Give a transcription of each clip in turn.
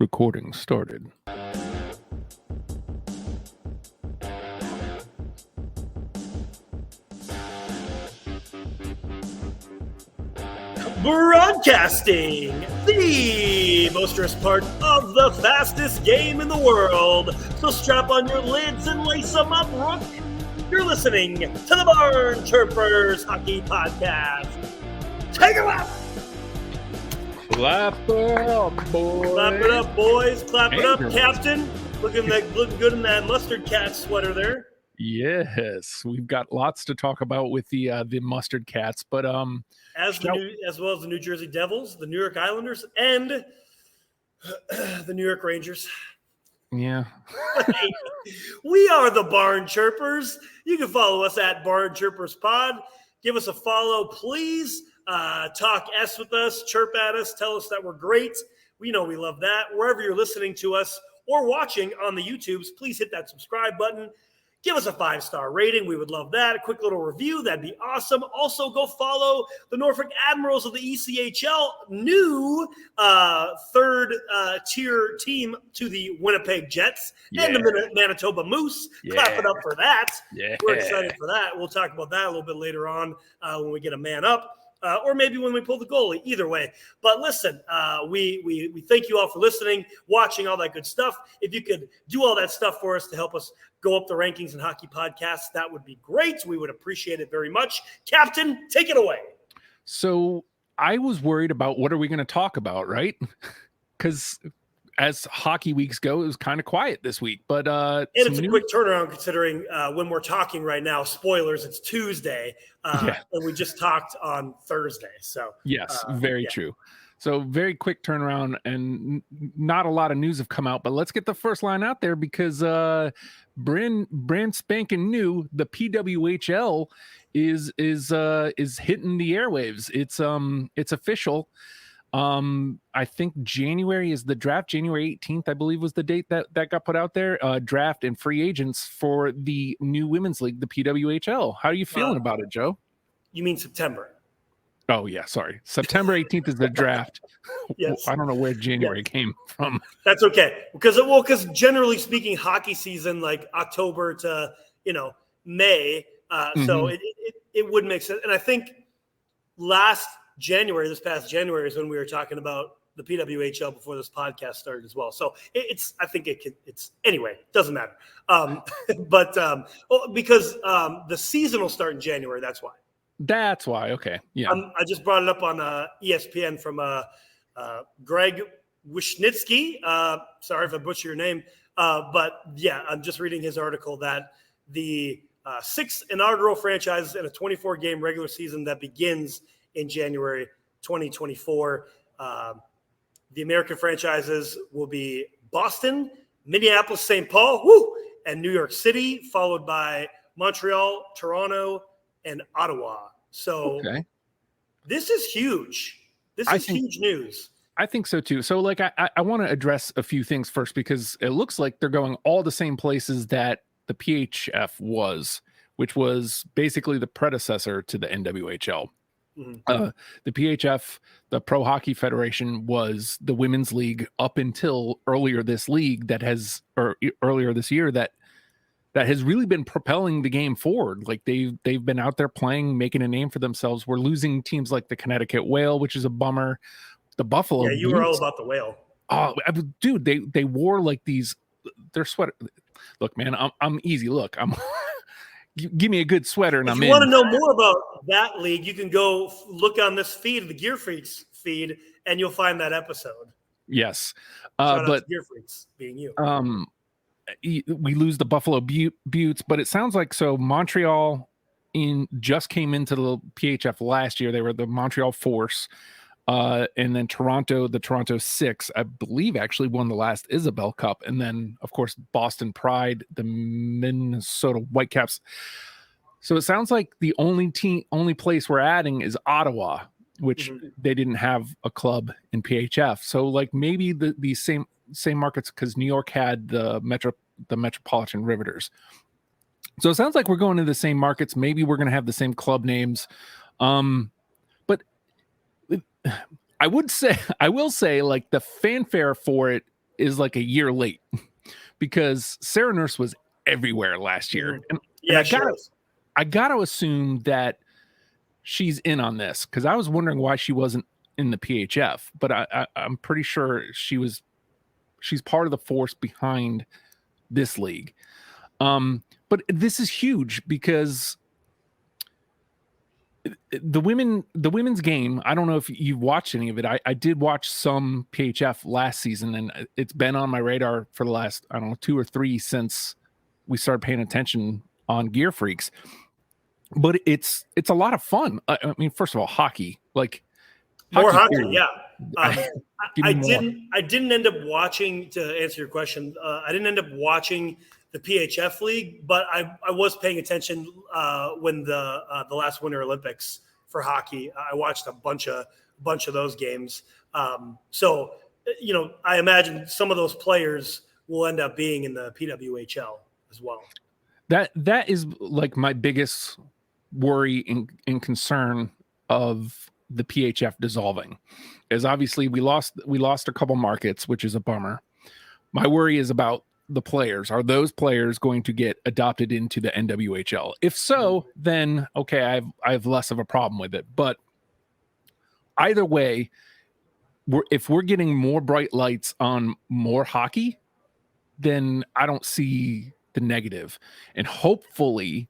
Recording started. Broadcasting, the boisterous part of the fastest game in the world. So strap on your lids and lace them up, Rook. You're listening to the Barn Chirpers Hockey Podcast. Take it up! Clap it up, boys. Clap it up, boys. Clap it up, girls. Captain. Looking good in that mustard cat sweater there. Yes, we've got lots to talk about with the mustard cats, but as well as the New Jersey Devils, the New York Islanders, and the New York Rangers. Yeah. We are the Barn Chirpers. You can follow us at Barn Chirpers Pod. Give us a follow, please. Talk S with us, chirp at us, tell us that we're great. We know we love that. Wherever you're listening to us or watching on the YouTubes, please hit that subscribe button. Give us a 5-star rating. We would love that. A quick little review. That'd be awesome. Also, go follow the Norfolk Admirals of the ECHL, new third-tier team to the Winnipeg Jets and the Manitoba Moose. Clap it up for that. Yeah. We're excited for that. We'll talk about that a little bit later on when we get a man up. Or maybe when we pull the goalie, either way. But listen, we thank you all for listening, watching, all that good stuff. If you could do all that stuff for us to help us go up the rankings in hockey podcasts, that would be great. We would appreciate it very much. Captain, take it away. So I was worried about what are we going to talk about, right? Because as hockey weeks go, it was kind of quiet this week. But it's a quick turnaround considering when we're talking right now. Spoilers, it's Tuesday, and we just talked on Thursday. So yes, very true. So very quick turnaround, and not a lot of news have come out. But let's get the first line out there because brand spanking new, the PWHL is hitting the airwaves. It's official. I think January is the draft. January 18th, I believe, was the date that got put out there. Draft and free agents for the new women's league, the PWHL. How are you feeling about it, Joe? You mean September? Oh, yeah. Sorry. September 18th is the draft. Yes. I don't know where January came from. That's okay. Because generally speaking, hockey season, like October to, May. So it would make sense. And I think this past January is when we were talking about the PWHL before this podcast started as well. So anyway, it doesn't matter. Because the season will start in January. That's why. That's why. Okay. Yeah. I just brought it up on ESPN from Greg Wishnitsky. Sorry if I butcher your name. But yeah, I'm just reading his article that the 6 inaugural franchises in a 24-game regular season that begins in January 2024. The American franchises will be Boston, Minneapolis, St. Paul, and New York City, followed by Montreal, Toronto, and Ottawa. So This is huge. This is huge news. I think so too. So I want to address a few things first because it looks like they're going all the same places that the PHF was, which was basically the predecessor to the NWHL. Mm-hmm. The PHF, the Pro Hockey Federation, was the women's league up until earlier this year that has really been propelling the game forward. Like they've been out there playing, making a name for themselves. We're losing teams like the Connecticut Whale, which is a bummer. The Buffalo. Yeah, you were all about the Whale. Oh, dude, they wore like their sweater. Look, man, I'm easy. Look, give me a good sweater and I'm in. If you want to know more about that league, you can go look on this feed, the Gear Freaks feed, and you'll find that episode. Yes. Shout out to Gear Freaks being you. We lose the Buffalo Buttes, but it sounds like Montreal just came into the PHF last year. They were the Montreal Force. And then Toronto, the Toronto Six, I believe, actually won the last Isabel Cup. And then, of course, Boston Pride, the Minnesota Whitecaps. So it sounds like the only place we're adding is Ottawa, which they didn't have a club in PHF. So maybe the same markets, because New York had the Metropolitan Riveters. So it sounds like we're going to the same markets. Maybe we're going to have the same club names. I will say, the fanfare for it is like a year late because Sarah Nurse was everywhere last year. And I gotta assume that she's in on this because I was wondering why she wasn't in the PHF, but I'm pretty sure she's part of the force behind this league. But this is huge because the women's game, I don't know if you've watched any of it. I did watch some PHF last season, and it's been on my radar for the last, I don't know, 2 or 3 since we started paying attention on Gear Freaks. But it's a lot of fun. I mean, first of all, hockey, like more hockey, yeah. I didn't end up watching, to answer your question. I didn't end up watching the PHF league, but I was paying attention when the last Winter Olympics for hockey. I watched a bunch of those games. So, I imagine some of those players will end up being in the PWHL as well. That is like my biggest worry and concern of the PHF dissolving, is obviously we lost a couple markets, which is a bummer. My worry is about the players. Are those players going to get adopted into the NWHL? If so, then okay, I have less of a problem with it. But either way, if we're getting more bright lights on more hockey, then I don't see the negative. And hopefully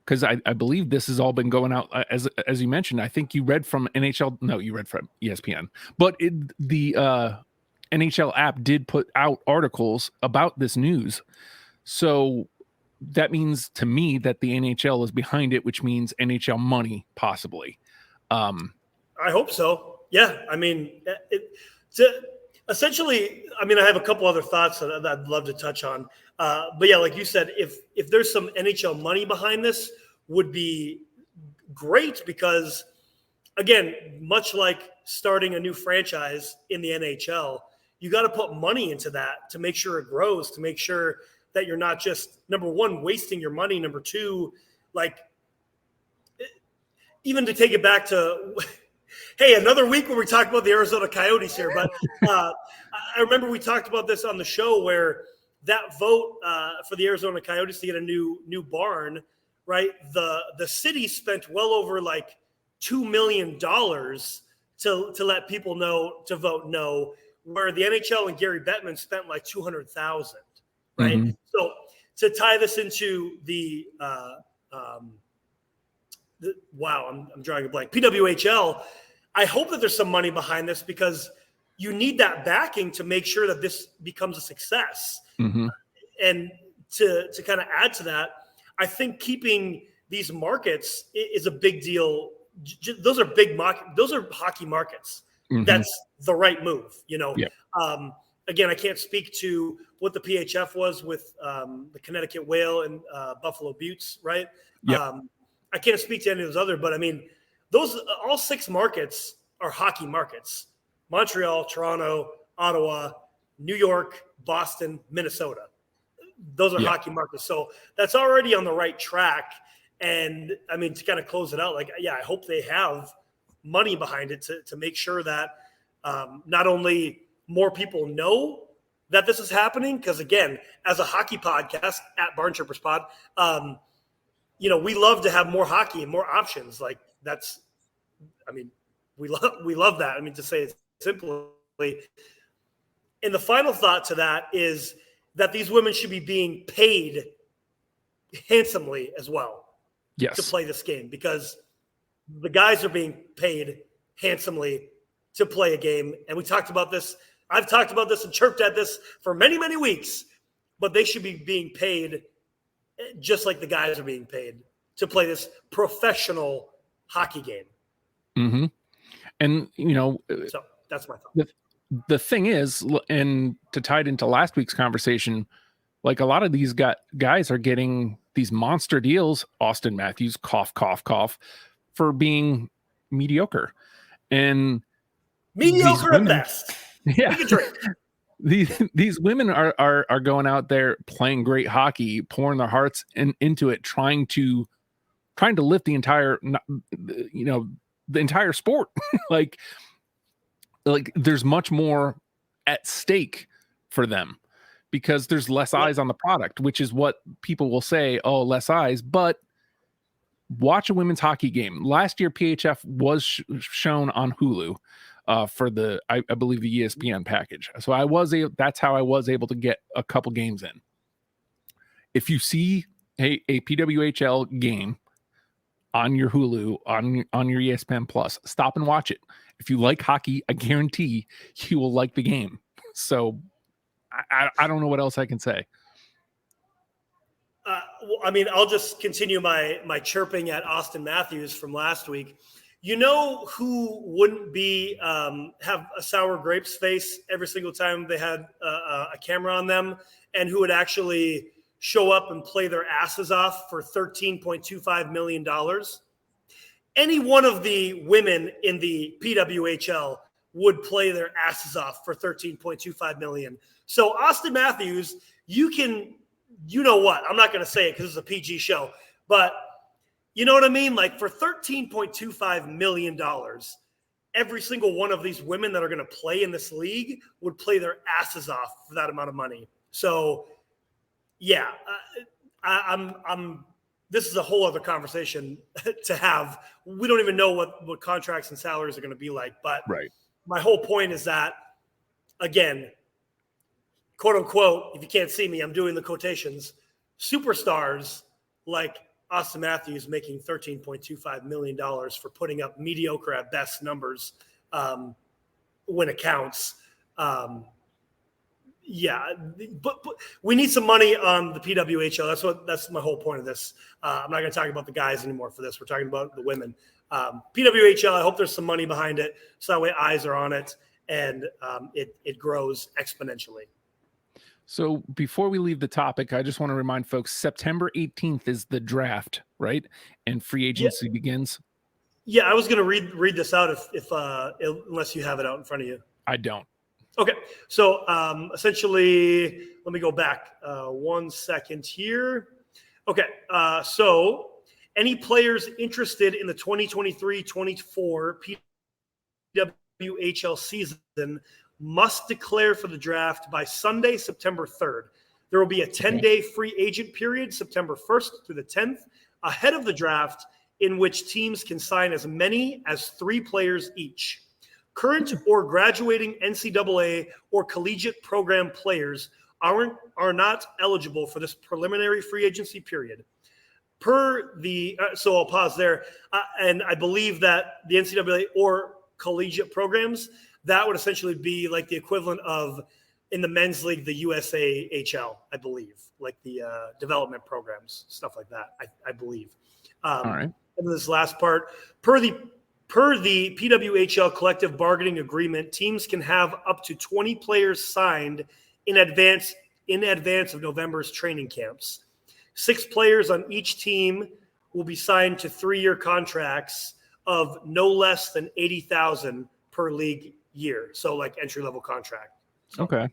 because I believe this has all been going out as you mentioned. I think you read from NHL. No, you read from ESPN. But the NHL app did put out articles about this news. So that means to me that the NHL is behind it, which means NHL money possibly. I hope so. Yeah. I mean, essentially, I mean, I have a couple other thoughts that I'd love to touch on. But yeah, like you said, if there's some NHL money behind this, would be great because, again, much like starting a new franchise in the NHL, you got to put money into that to make sure it grows, to make sure that you're not just, number one, wasting your money. Number two, like, even to take it back to, hey, another week where we talk about the Arizona Coyotes here. But I remember we talked about this on the show where that vote for the Arizona Coyotes to get a new barn, right? The city spent well over like $2 million to let people know to vote no, where the NHL and Gary Bettman spent like $200,000, right? Mm-hmm. So to tie this into wow, I'm drawing a blank. PWHL, I hope that there's some money behind this because you need that backing to make sure that this becomes a success. Mm-hmm. And to kind of add to that, I think keeping these markets is a big deal. Those are those are hockey markets. Mm-hmm. That's the right move, Yeah. Again, I can't speak to what the PHF was with the Connecticut Whale and Buffalo Buttes, right? Yeah. I can't speak to any of those other, but I mean, all 6 markets are hockey markets: Montreal, Toronto, Ottawa, New York, Boston, Minnesota. Those are hockey markets. So that's already on the right track. And I mean, to kind of close it out, like, yeah, I hope they have money behind it to make sure that not only more people know that this is happening, because again, as a hockey podcast at Barn Trippers Pod, we love to have more hockey and more options. Like we love that. I mean, to say it simply. And the final thought to that is that these women should be being paid handsomely as well. Yes. To play this game, because the guys are being paid handsomely to play a game. And we talked about this. I've talked about this and chirped at this for many, many weeks, but they should be being paid just like the guys are being paid to play this professional hockey game. Mm-hmm. And, so that's my thought. The thing is, and to tie it into last week's conversation, like a lot of these guys are getting these monster deals, Austin Matthews, cough, cough, cough, for being mediocre. And mediocre at best. Yeah. These women are going out there playing great hockey, pouring their hearts into it, trying to lift the entire, the entire sport. like there's much more at stake for them because there's less eyes on the product, which is what people will say, oh, less eyes. But watch a women's hockey game. Last year, PHF was shown on Hulu for the, I believe, the ESPN package. So that's how I was able to get a couple games in. If you see a PWHL game on your Hulu, on your ESPN Plus, stop and watch it. If you like hockey, I guarantee you will like the game. So I don't know what else I can say. Well, I mean, I'll just continue my chirping at Austin Matthews from last week. You know who wouldn't be have a sour grapes face every single time they had a camera on them, and who would actually show up and play their asses off for $13.25 million? Any one of the women in the PWHL would play their asses off for $13.25 million. So Austin Matthews, you know what? I'm not going to say it because it's a PG show, but you know what I mean? Like for $13.25 million, every single one of these women that are going to play in this league would play their asses off for that amount of money. So yeah, this is a whole other conversation to have. We don't even know what contracts and salaries are going to be like. But right. My whole point is that, again, quote unquote, if you can't see me, I'm doing the quotations, superstars like Austin Matthews making $13.25 million for putting up mediocre at best numbers when it counts. Yeah, but we need some money on the PWHL. That's my whole point of this. I'm not going to talk about the guys anymore for this. We're talking about the women. PWHL, I hope there's some money behind it, so that way eyes are on it and it grows exponentially. So before we leave the topic, I just want to remind folks, September 18th is the draft, right? And free agency begins. Yeah, I was going to read this out if unless you have it out in front of you. I don't. Okay, so essentially, let me go back 1 second here. Okay, so any players interested in the 2023-24 PWHL season must declare for the draft by Sunday, September 3rd. There will be a 10-day free agent period, September 1st through the 10th, ahead of the draft, in which teams can sign as many as 3 players each. Current or graduating NCAA or collegiate program players are not eligible for this preliminary free agency period. So I'll pause there. And I believe that the NCAA or collegiate programs, that would essentially be like the equivalent of, in the men's league, the USAHL, I believe, like the development programs, stuff like that, I believe. All right. And this last part, per the PWHL collective bargaining agreement, teams can have up to 20 players signed in advance of November's training camps. 6 players on each team will be signed to 3-year contracts of no less than $80,000 per league year. So like entry-level contract. Okay.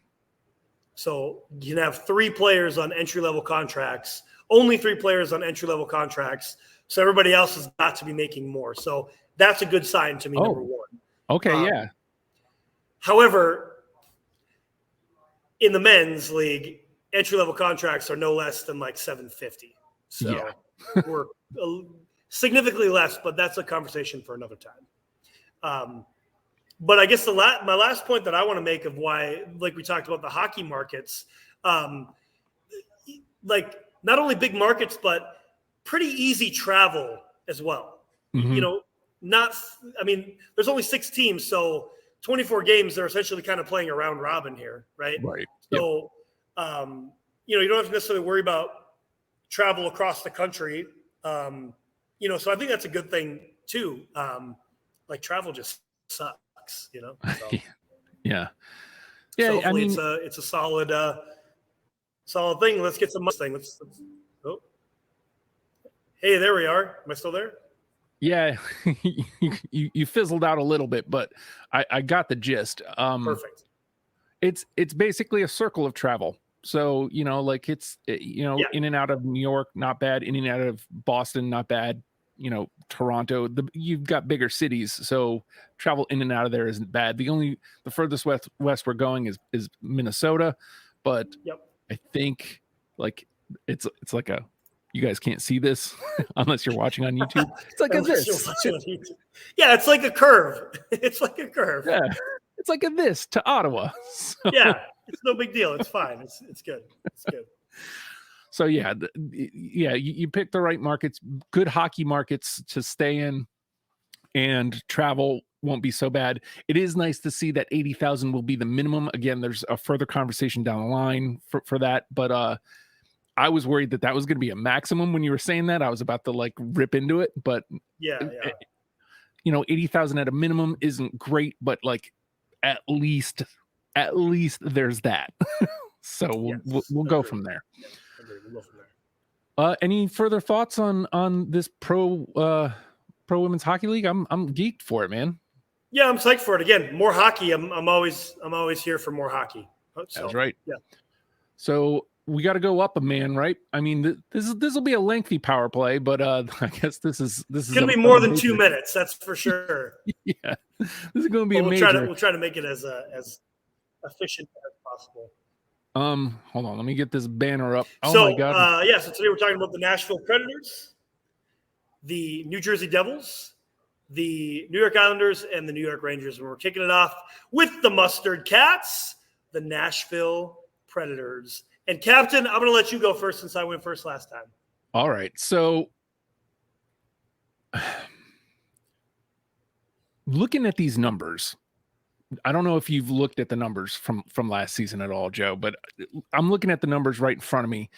So you can have 3 players on entry-level contracts, only 3 players on entry-level contracts. So everybody else has got to be making more. So that's a good sign to me, number one. Okay, yeah. However, in the men's league, entry-level contracts are no less than like $750. So we're significantly less, but that's a conversation for another time. But I guess my last point that I want to make of why, like we talked about the hockey markets, like not only big markets, but pretty easy travel as well. Mm-hmm. You know, there's only 6 teams, so 24 games, they're essentially kind of playing a round robin here, right? Right. So, you don't have to necessarily worry about travel across the country. So I think that's a good thing too. Like travel just sucks, So. Yeah. So hopefully it's a solid thing. Let's get some thing. Oh. Hey, there we are. Am I still there? Yeah, you fizzled out a little bit, but I got the gist. Perfect. It's basically a circle of travel. So, like in and out of New York, not bad. In and out of Boston, not bad. Toronto. You've got bigger cities, so travel in and out of there isn't bad. The furthest west we're going is Minnesota, but Yep. I think like it's like you guys can't see this unless you're watching on YouTube. It's like this. Yeah, it's like a curve. It's like a curve. Yeah, it's like a this to Ottawa. So. Yeah, it's no big deal. It's fine. It's good. It's good. So yeah, you pick the right markets, good hockey markets to stay in, and travel won't be so bad. It is nice to see that 80,000 will be the minimum. Again, there's a further conversation down the line for that, but I was worried that was going to be a maximum when you were saying that. I was about to like rip into it, but yeah. 80,000 at a minimum isn't great, but like at least there's that. So we'll go from there. Yeah, we'll go from there. Any further thoughts on this pro women's hockey league? I'm geeked for it, man. Yeah, I'm psyched for it. Again, more hockey. I'm always here for more hocky. So, that's right. Yeah. So we got to go up a man, right? I mean, this will be a lengthy power play, but I guess this is going to be more than 2 minutes. That's for sure. Yeah, this is going to be we'll try to make it as efficient as possible. Hold on, let me get this banner up. Oh so, my god. So today we're talking about the Nashville Predators, the New Jersey Devils, the New York Islanders, and the New York Rangers. And we're kicking it off with the Mustard Cats, the Nashville Predators. And Captain, I'm going to let you go first since I went first last time. All right. So looking at these numbers, I don't know if you've looked at the numbers from last season at all, Joe, but I'm looking at the numbers right in front of me.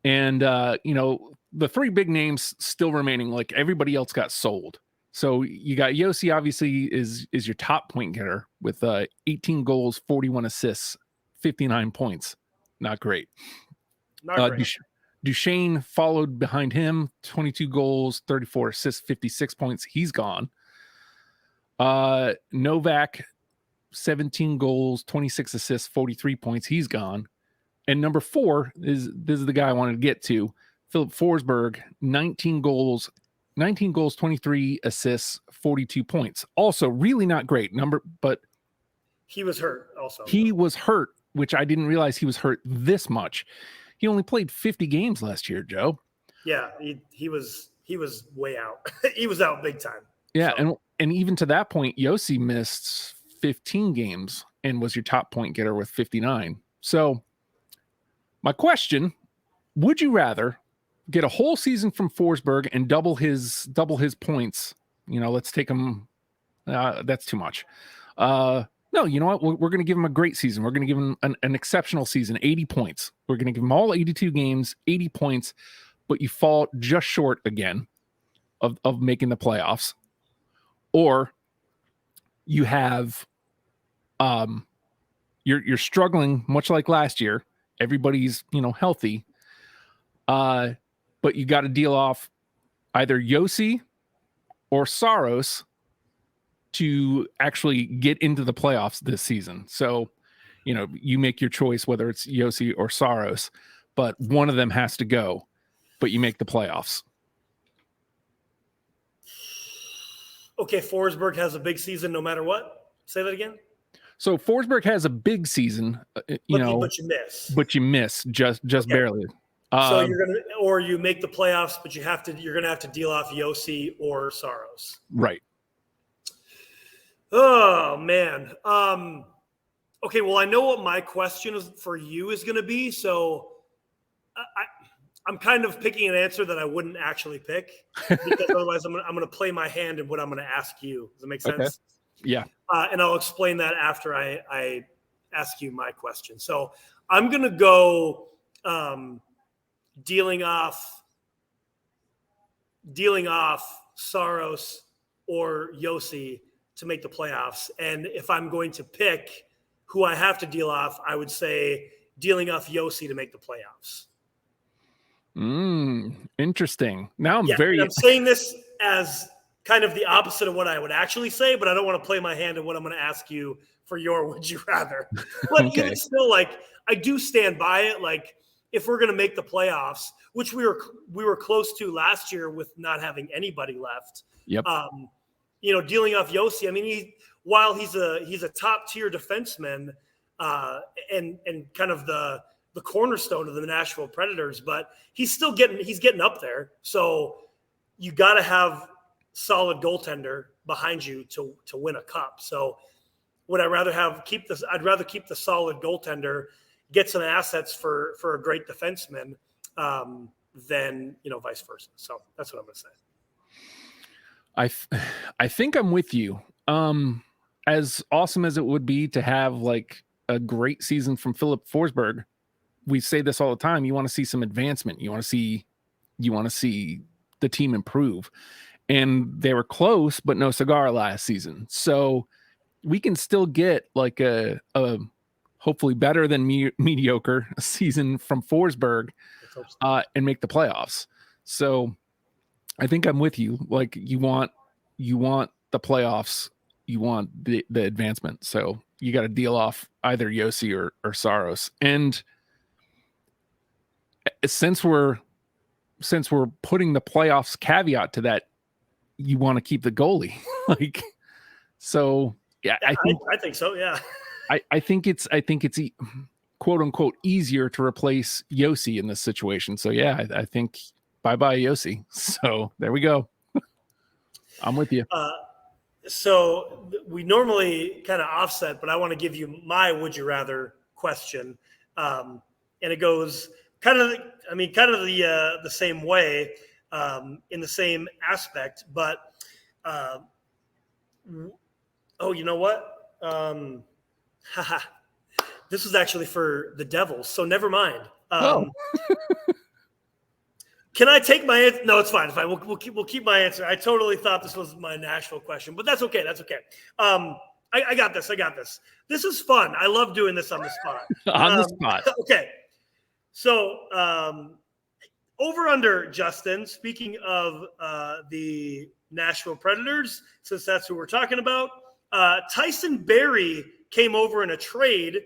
And, the three big names still remaining, like everybody else got sold. So you got Yossi, obviously, is your top point getter with 18 goals, 41 assists, 59 points. Not great. Not great. Duchesne followed behind him, 22 goals, 34 assists, 56 points. He's gone. Novak, 17 goals, 26 assists, 43 points. He's gone. And number 4 this is the guy I wanted to get to. Philip Forsberg, 19 goals, 23 assists, 42 points. Also really not great number, but he was hurt also. He was hurt, which I didn't realize he was hurt this much. He only played 50 games last year, Joe. Yeah, he was way out. He was out big time. Yeah, so. and even to that point, Yossi missed 15 games and was your top point getter with 59. So my question, would you rather get a whole season from Forsberg and double his points? Let's take him. That's too much. No, you know what? We're going to give him a great season. We're going to give him an exceptional season, 80 points. We're going to give him all 82 games, 80 points, but you fall just short again of making the playoffs. Or you have, you're struggling much like last year. Everybody's, healthy. But you got to deal off either Yossi or Saros to actually get into the playoffs this season. So, you make your choice whether it's Yossi or Saros, but one of them has to go, but you make the playoffs. Okay, Forsberg has a big season no matter what. Say that again. So Forsberg has a big season, but you miss just okay. Barely. So you make the playoffs, but you're gonna have to deal off Yossi or Saros. Right. Oh man. Okay. Well, I know what my question for you is going to be. So I'm kind of picking an answer that I wouldn't actually pick because otherwise I'm going to play my hand in what I'm going to ask you. Does that make sense? Okay. Yeah. And I'll explain that after I ask you my question. So I'm going to go dealing off Saros or Yossi to make the playoffs. And if I'm going to pick who I have to deal off, I would say dealing off Yossi to make the playoffs. Interesting. Now I'm saying this as kind of the opposite of what I would actually say, but I don't want to play my hand in what I'm going to ask you for your would you rather. But even still, I do stand by it. if we're going to make the playoffs, which we were close to last year with not having anybody left. Yep. Dealing off Yossi, I mean, while he's a top tier defenseman and kind of the cornerstone of the Nashville Predators, but he's getting up there. So you got to have solid goaltender behind you to win a cup. So would I rather keep the solid goaltender, get some assets for a great defenseman, than vice versa. So that's what I'm going to say. I think I'm with you. As awesome as it would be to have like a great season from Philip Forsberg, we say this all the time. You want to see some advancement. You want to see the team improve, and they were close, but no cigar last season. So we can still get like a hopefully better than mediocre season from Forsberg, and make the playoffs. So I think I'm with you. Like you want the playoffs, you want the advancement. So you got to deal off either Yossi or Saros. And since we're putting the playoffs caveat to that, you want to keep the goalie. Like, so yeah, I think so. Yeah. I think it's quote unquote easier to replace Yossi in this situation. So yeah, I think bye Yossi. So there we go. I'm with you. So we normally kind of offset, but I want to give you my would you rather question, and it goes kind of the same way, in the same aspect, but you know what? This is actually for the Devils, so never mind. Can I take my answer? No, it's fine. It's fine. We'll keep my answer. I totally thought this was my Nashville question, but that's okay. That's okay. I got this. This is fun. I love doing this on the spot. On the spot. Okay. So over under, Justin, speaking of the Nashville Predators, since that's who we're talking about, Tyson Barrie came over in a trade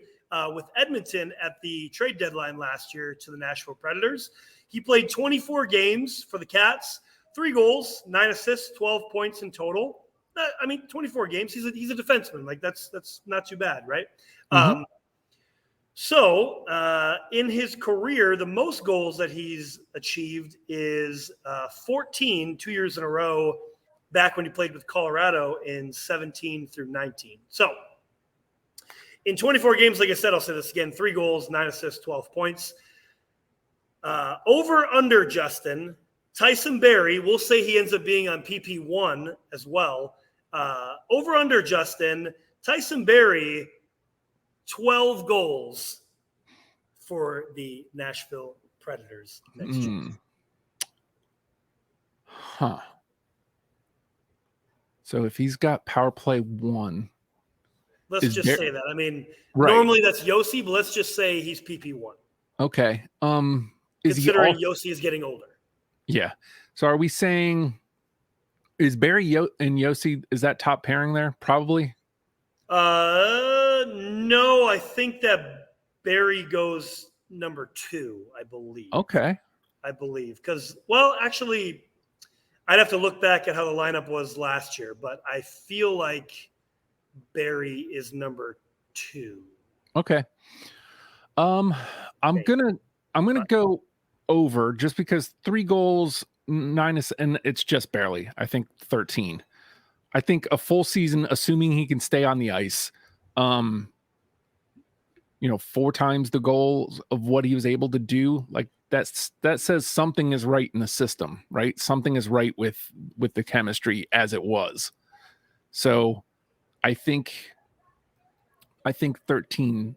with Edmonton at the trade deadline last year to the Nashville Predators. He played 24 games for the Cats, 3 goals, 9 assists, 12 points in total. 24 games. He's a defenseman. Like that's not too bad, right? Mm-hmm. So in his career, the most goals that he's achieved is 14, 2 years in a row, back when he played with Colorado in 17 through 19. So in 24 games, like I said, I'll say this again, 3 goals, 9 assists, 12 points. Over under, Justin, Tyson Barrie, we'll say he ends up being on PP1 as well. Over under, Justin, Tyson Barrie, 12 goals for the Nashville Predators next year. Huh. So if he's got power play 1. Let's just say that. I mean, normally that's Yossi, but let's just say he's PP1. Okay. Considering Yossi is getting older. Yeah. So are we saying, is Barrie and Yossi, is that top pairing there? Probably. No, I think that Barrie goes number 2, I believe. Okay. I believe. Because, well, actually, I'd have to look back at how the lineup was last year, but I feel like Barrie is number 2. Okay. I'm gonna go over just because 3 goals, 9 and it's just barely. I think 13. I think a full season, assuming he can stay on the ice, 4 times the goals of what he was able to do, like that says something is right in the system, right? Something is right with the chemistry as it was. So I think 13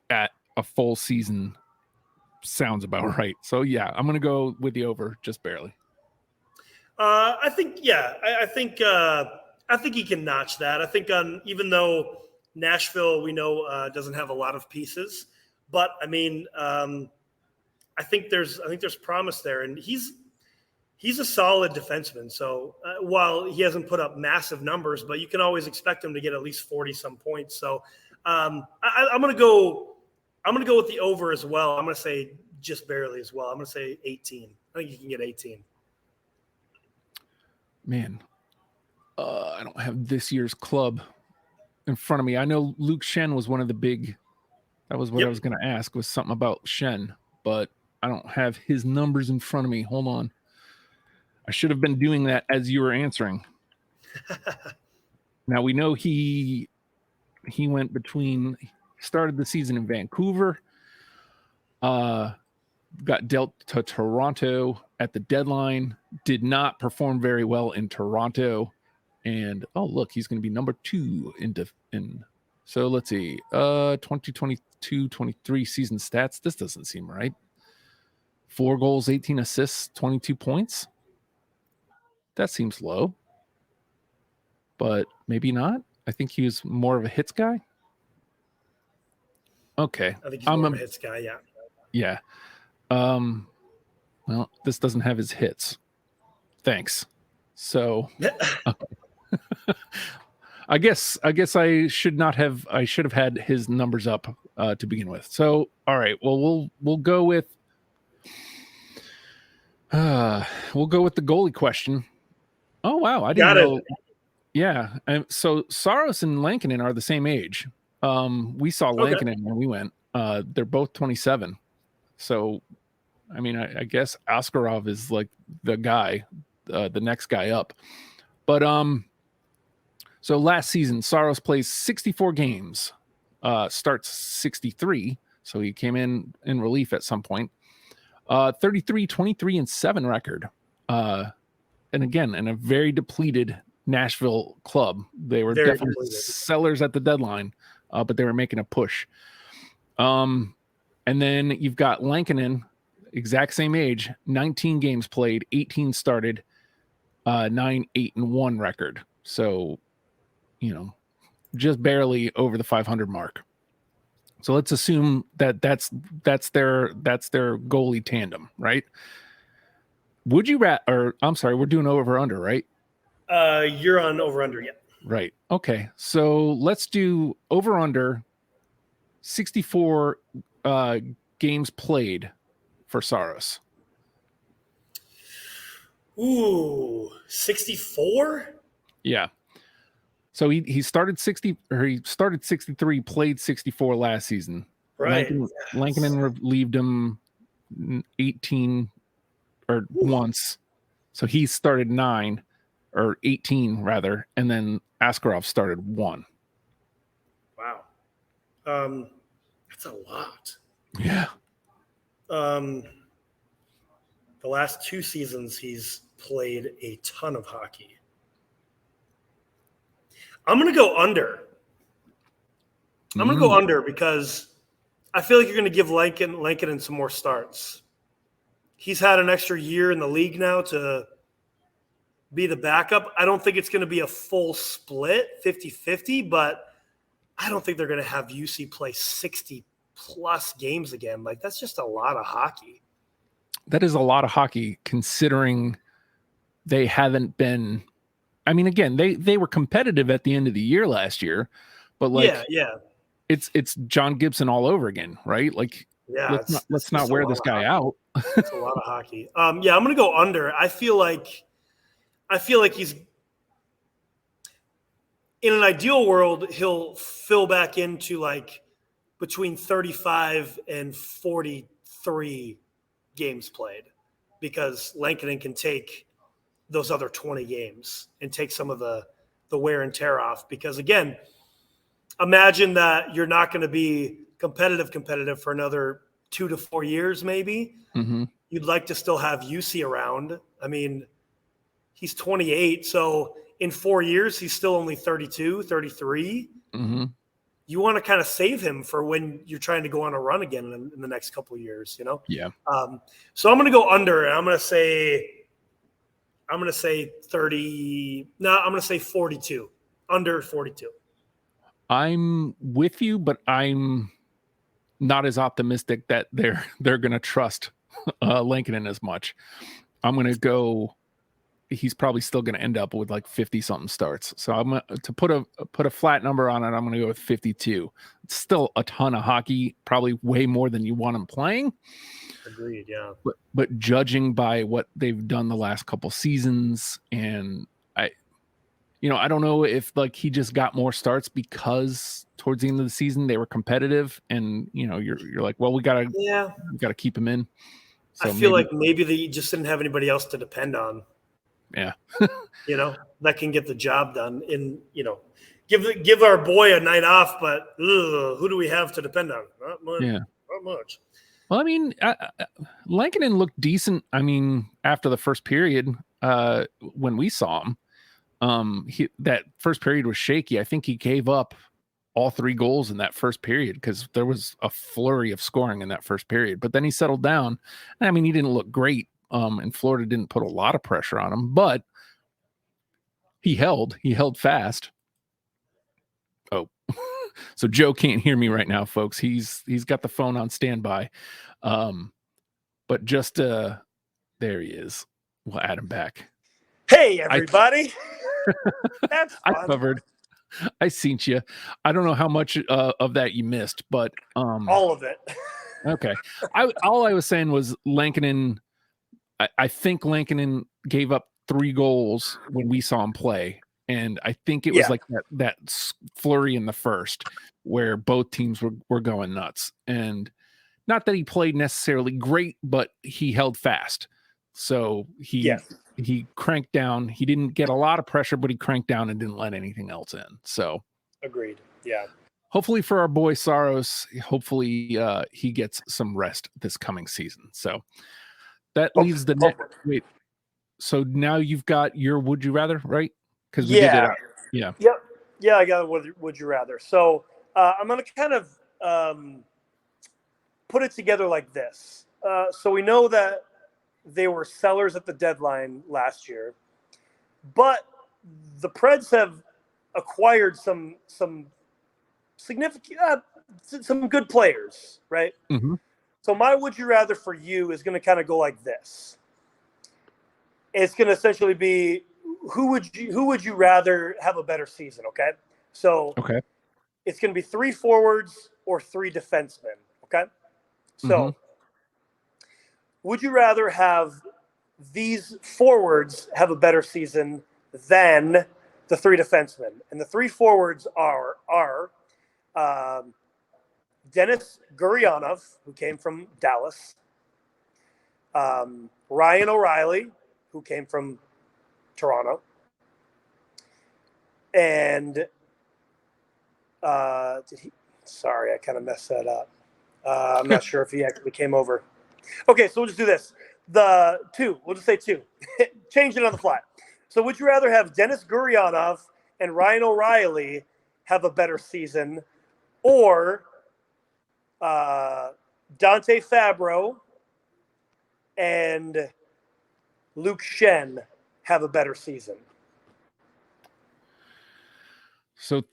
at a full season sounds about right. So yeah, I'm gonna go with the over just barely. I think he can notch that. I think even though Nashville, we know, doesn't have a lot of pieces, but I mean, I think there's promise there, and he's a solid defenseman. So while he hasn't put up massive numbers, but you can always expect him to get at least 40 some points. So I'm gonna go with the over as well. I'm gonna say just barely as well. I'm going to say 18. I think you can get 18. Man, I don't have this year's club in front of me. I know Luke Shen was one of the big. That was what I was going to ask, was something about Shen, but I don't have his numbers in front of me. Hold on. I should have been doing that as you were answering. Now we know he started the season in Vancouver, got dealt to Toronto at the deadline, did not perform very well in Toronto, and look, he's going to be number 2 in. So let's see, 2022-23 season stats. This doesn't seem right. 4 goals, 18 assists, 22 points. That seems low, but maybe not. I think he was more of a hits guy. Okay. I think he's more of a hits guy, yeah. Yeah. Well, this doesn't have his hits. Thanks. So I guess I should have had his numbers up to begin with. So all right, well we'll go with the goalie question. Oh wow, I didn't know. Yeah, and so Saros and Lankinen are the same age. We saw Lankinen when we went. They're both 27. So, I mean, I guess Askarov is like the guy, the next guy up. But so last season, Saros plays 64 games, starts 63. So he came in relief at some point. 33, 23, and 7 record. And again, in a very depleted Nashville club. They were very definitely depleted. Sellers at the deadline, but they were making a push. And then you've got Lankinen, exact same age, 19 games played, 18 started, 9-8-1 record. So, just barely over the 500 mark. So let's assume that that's their goalie tandem, right? Would you we're doing over under, right? You're on over under, yeah. Right. Okay. So let's do over under 64 games played for Saros. Ooh, 64? Yeah. So he started 63, played 64 last season. Right. Lankinen relieved him 18 or once. So he started 9 or 18 rather, and then Askarov started 1. Wow. That's a lot. Yeah. The last 2 seasons he's played a ton of hockey. I'm going to go under. I'm going to go under because I feel like you're going to give Lankinen some more starts. He's had an extra year in the league now to be the backup. I don't think it's going to be a full split, 50-50, but I don't think they're going to have UC play 60-plus games again. Like, that's just a lot of hockey. That is a lot of hockey considering they haven't been – I mean, again, they were competitive at the end of the year last year, but it's John Gibson all over again, right? Like, let's not wear this guy out. It's a lot of hockey. I'm going to go under. I feel like he's in an ideal world, he'll fill back into like between 35 and 43 games played because Lankinen can take those other 20 games and take some of the wear and tear off. Because again, imagine that you're not going to be competitive for another 2 to 4 years, maybe. Mm-hmm. You'd like to still have UC around. I mean, he's 28. So in 4 years, he's still only 32, 33. Mm-hmm. You want to kind of save him for when you're trying to go on a run again in the next couple of years, Yeah. So I'm going to go under, and I'm going to say 30. No, I'm going to say 42. Under 42. I'm with you, but I'm not as optimistic that they're going to trust Lankinen as much. I'm going to go. He's probably still going to end up with like 50 something starts. So I'm going to put a flat number on it. I'm going to go with 52. It's still a ton of hockey, probably way more than you want him playing. Agreed. Yeah. But judging by what they've done the last couple seasons, and I don't know if like he just got more starts because towards the end of the season they were competitive, and you're like, well, we gotta keep him in. So I feel like maybe they just didn't have anybody else to depend on. Yeah. That can get the job done. Give our boy a night off, but who do we have to depend on? Not much. Yeah. Not much. Well, I mean, Lankinen looked decent. I mean, after the first period, when we saw him, that first period was shaky. I think he gave up all 3 goals in that first period because there was a flurry of scoring in that first period. But then he settled down. I mean, he didn't look great. And Florida didn't put a lot of pressure on him, but he held fast. Oh, so Joe can't hear me right now, folks. He's got the phone on standby. But just there he is. We'll add him back. Hey, everybody. That's fun. I covered. I seen you. I don't know how much of that you missed, but all of it. Okay. All I was saying was Lankinen. I think Lankinen gave up 3 goals when we saw him play, and I think it was like that flurry in the first where both teams were going nuts. And not that he played necessarily great, but he held fast. So he cranked down. He didn't get a lot of pressure, but he cranked down and didn't let anything else in. So agreed. Yeah. Hopefully for our boy Saros, hopefully he gets some rest this coming season. So that leaves the next. Wait. So now you've got your would you rather, right? Because we did it. Yeah. Yep. Yeah, I got a would you rather. So I'm going to kind of put it together like this. So we know that they were sellers at the deadline last year, but the Preds have acquired some significant, some good players, right? Mm-hmm. So my would you rather for you is going to kind of go like this. It's going to essentially be who would you rather have a better season? Okay, so it's going to be 3 forwards or 3 defensemen. Okay, so would you rather have these forwards have a better season than the 3 defensemen? And the 3 forwards are Dennis Gurianov, who came from Dallas, Ryan O'Reilly, who came from Toronto, and sorry, I kind of messed that up. I'm not sure if he actually came over. Okay, so we'll just do this. The 2, we'll just say 2. Change it on the fly. So would you rather have Dennis Gurianov and Ryan O'Reilly have a better season, or Dante Fabro and Luke Shen have a better season? So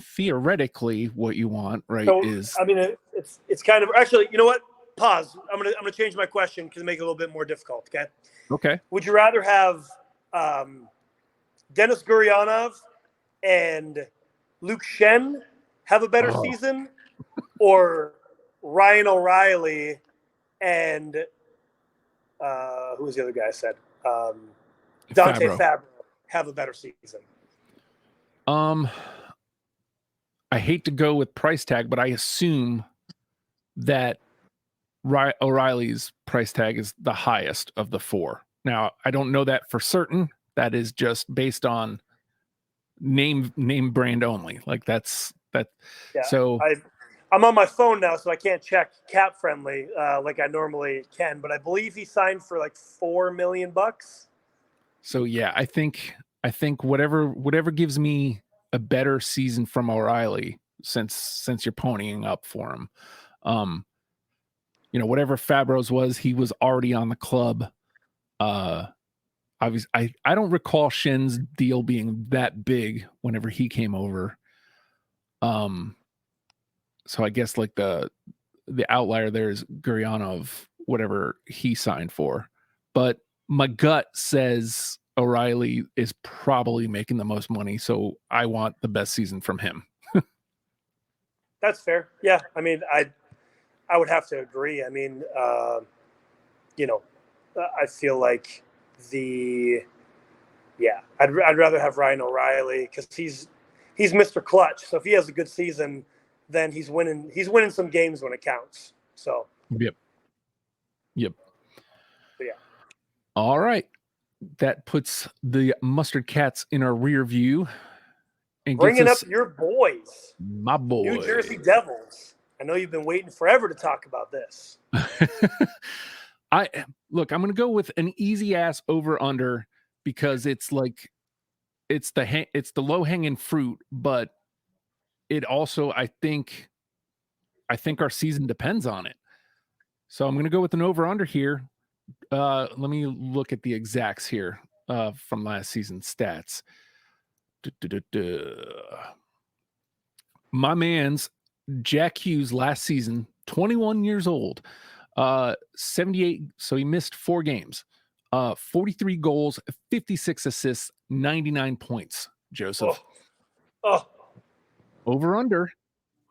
theoretically, what you want, right, is I mean, it's kind of actually, you know what? Pause. I'm gonna change my question to make it a little bit more difficult. Okay. Okay. Would you rather have Dennis Gurianov and Luke Shen have a better season, or Ryan O'Reilly and who was the other guy I said? Dante Fabro have a better season? I hate to go with price tag, but I assume that O'Reilly's price tag is the highest of the 4. Now, I don't know that for certain. That is just based on name brand only. Like that's that. Yeah, so I'm on my phone now, so I can't check cap friendly like I normally can, but I believe he signed for like $4 million. So yeah, I think whatever gives me a better season from O'Reilly, since you're ponying up for him. Whatever Fabro's was, he was already on the club. Obviously, I don't recall Shen's deal being that big whenever he came over. So I guess like the outlier there is Gurianov, whatever he signed for. But my gut says O'Reilly is probably making the most money, so I want the best season from him. That's fair. Yeah, I mean, I would have to agree. I mean, I feel like I'd rather have Ryan O'Reilly because he's Mr. Clutch. So if he has a good season, then he's winning some games when it counts. So Yep. yeah. All right. That puts the Mustard Cats in our rear view and Bringing gets us up your boys, my boy. New Jersey Devils. I know you've been waiting forever to talk about this. I'm going to go with an easy ass over under because it's like it's the low hanging fruit, but it also I think our season depends on it. So I'm going to go with an over under here. Let me look at the exacts here from last season's stats. My man's Jack Hughes last season, 21 years old, 78. So he missed 4 games, 43 goals, 56 assists, 99 points. Joseph. Over under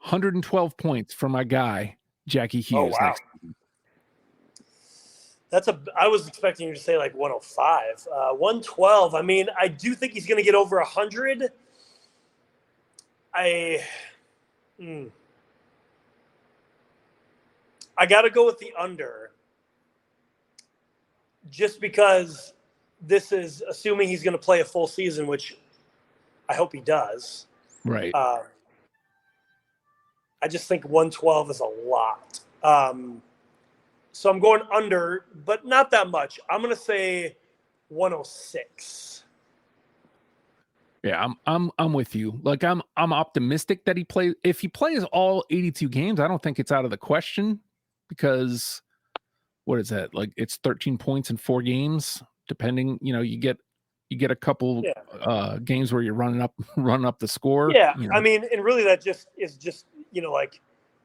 112 points for my guy, Jackie Hughes. Wow. Next. I was expecting you to say like 105. 112. I mean, I do think he's going to get over 100. I got to go with the under just because this is assuming he's going to play a full season, which I hope he does. Right. I just think 112 is a lot. So I'm going under, but not that much. I'm going to say 106. Yeah, I'm with you. Like I'm optimistic that he plays. If he plays all 82 games, I don't think it's out of the question because what is that? Like it's 13 points in 4 games, depending, you get a couple games where you're running up the score. Yeah. I mean, and really that is just like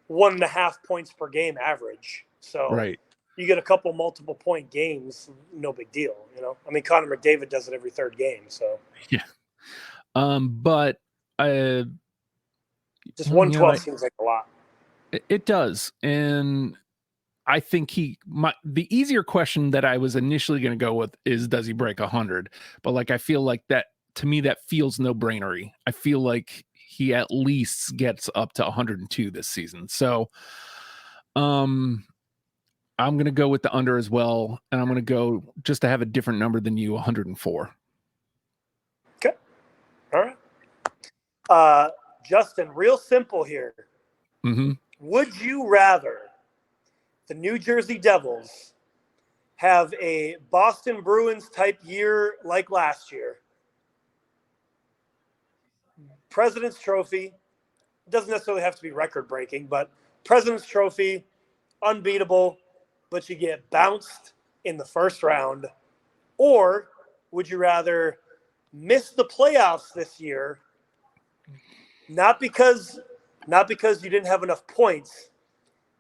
1.5 points per game average. So right. You get a couple multiple point games, no big deal. I mean, Connor McDavid does it every 3rd game. So yeah. But just 112 seems like a lot. It does. And I think the easier question that I was initially going to go with is, does he break 100? But like, I feel like that to me, that feels no brainery. I feel like he at least gets up to 102 this season. So, I'm going to go with the under as well. And I'm going to go just to have a different number than you, 104. Okay. All right. Justin, real simple here. Mm-hmm. Would you rather the New Jersey Devils have a Boston Bruins type year like last year? President's Trophy, doesn't necessarily have to be record breaking, but President's Trophy, unbeatable, but you get bounced in the first round? Or would you rather miss the playoffs this year, not because you didn't have enough points,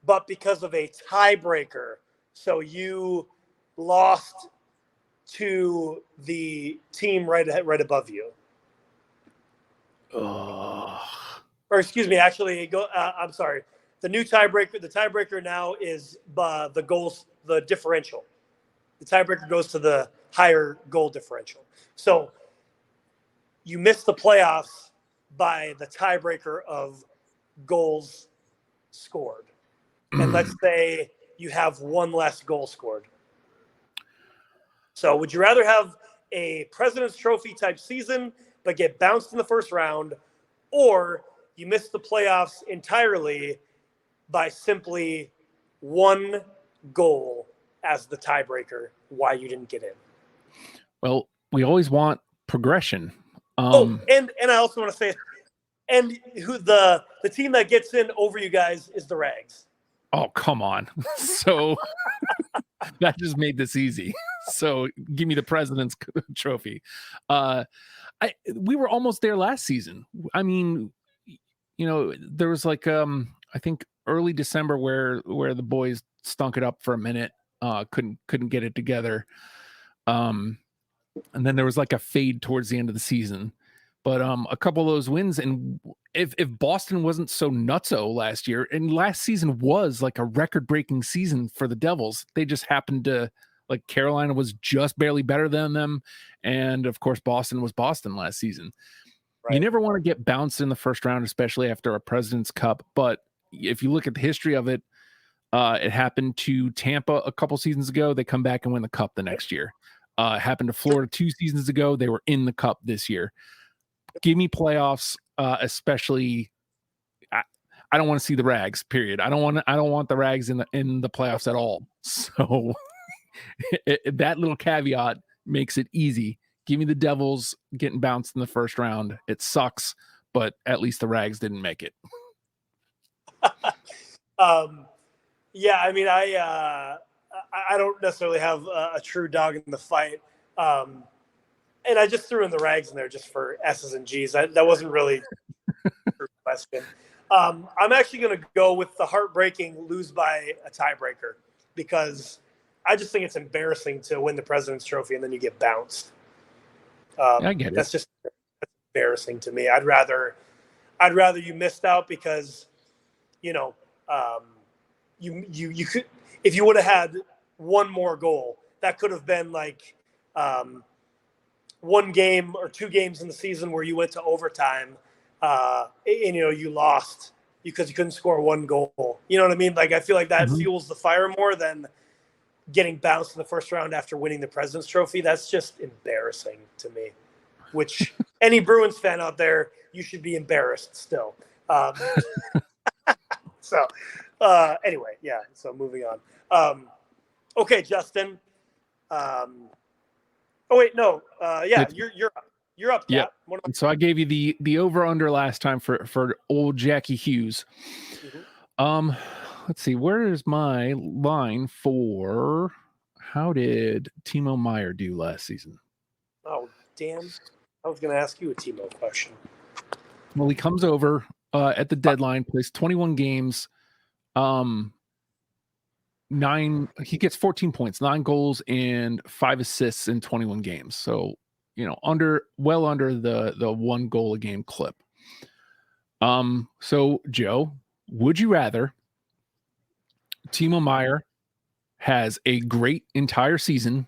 but because of a tiebreaker? So you lost to the team right above you. Or excuse me, actually, I'm sorry. The new tiebreaker. The tiebreaker now is the goals, the differential. The tiebreaker goes to the higher goal differential. So you miss the playoffs by the tiebreaker of goals scored. And let's say you have 1 less goal scored. So would you rather have a President's Trophy type season but get bounced in the first round, or you miss the playoffs entirely by simply 1 goal as the tiebreaker why you didn't get in? Well, we always want progression. And I also want to say, and who the team that gets in over you guys is the Rags. Oh, come on. So that just made this easy. So give me the President's Trophy. We were almost there last season. I mean, there was like I think early December where the boys stunk it up for a minute, couldn't get it together. And then there was like a fade towards the end of the season. But a couple of those wins, and if Boston wasn't so nutso last year, and last season was like a record-breaking season for the Devils, they just happened to, like, Carolina was just barely better than them, and of course Boston was Boston last season. Right. You never want to get bounced in the first round, especially after a President's Cup. But if you look at the history of it, it happened to Tampa a couple seasons ago. They come back and win the Cup the next year. It happened to Florida 2 seasons ago. They were in the Cup this year. Give me playoffs, especially. I don't want to see the Rags. Period. I don't want the Rags in the playoffs at all. So that little caveat makes it easy. Give me the Devils getting bounced in the first round. It sucks, but at least the Rags didn't make it. Yeah, I mean, I don't necessarily have a true dog in the fight. And I just threw in the Rags in there just for S's and G's. That wasn't really a true question. I'm actually going to go with the heartbreaking lose by a tiebreaker, because I just think it's embarrassing to win the President's Trophy and then you get bounced. I get it. That's just embarrassing to me. I'd rather you missed out, because, you could, if you would have had one more goal, that could have been like one game or 2 games in the season where you went to overtime, and you lost because you couldn't score one goal. You know what I mean? Like, I feel like that fuels the fire more than getting bounced in the first round after winning the President's Trophy. That's just embarrassing to me, which any Bruins fan out there, you should be embarrassed still. So anyway, yeah, so moving on. Okay, Justin. Oh wait, no. Yeah, you're up. Yeah. So I gave you the over under last time for old Jackie Hughes. Let's see, where is my line for how did Timo Meier do last season? Oh, damn. I was going to ask you a Timo question. Well, he comes over at the deadline, plays 21 games. He gets 14 points, 9 goals and 5 assists in 21 games. So, well under the 1 goal a game clip. So Joe, would you rather Timo Meier has a great entire season,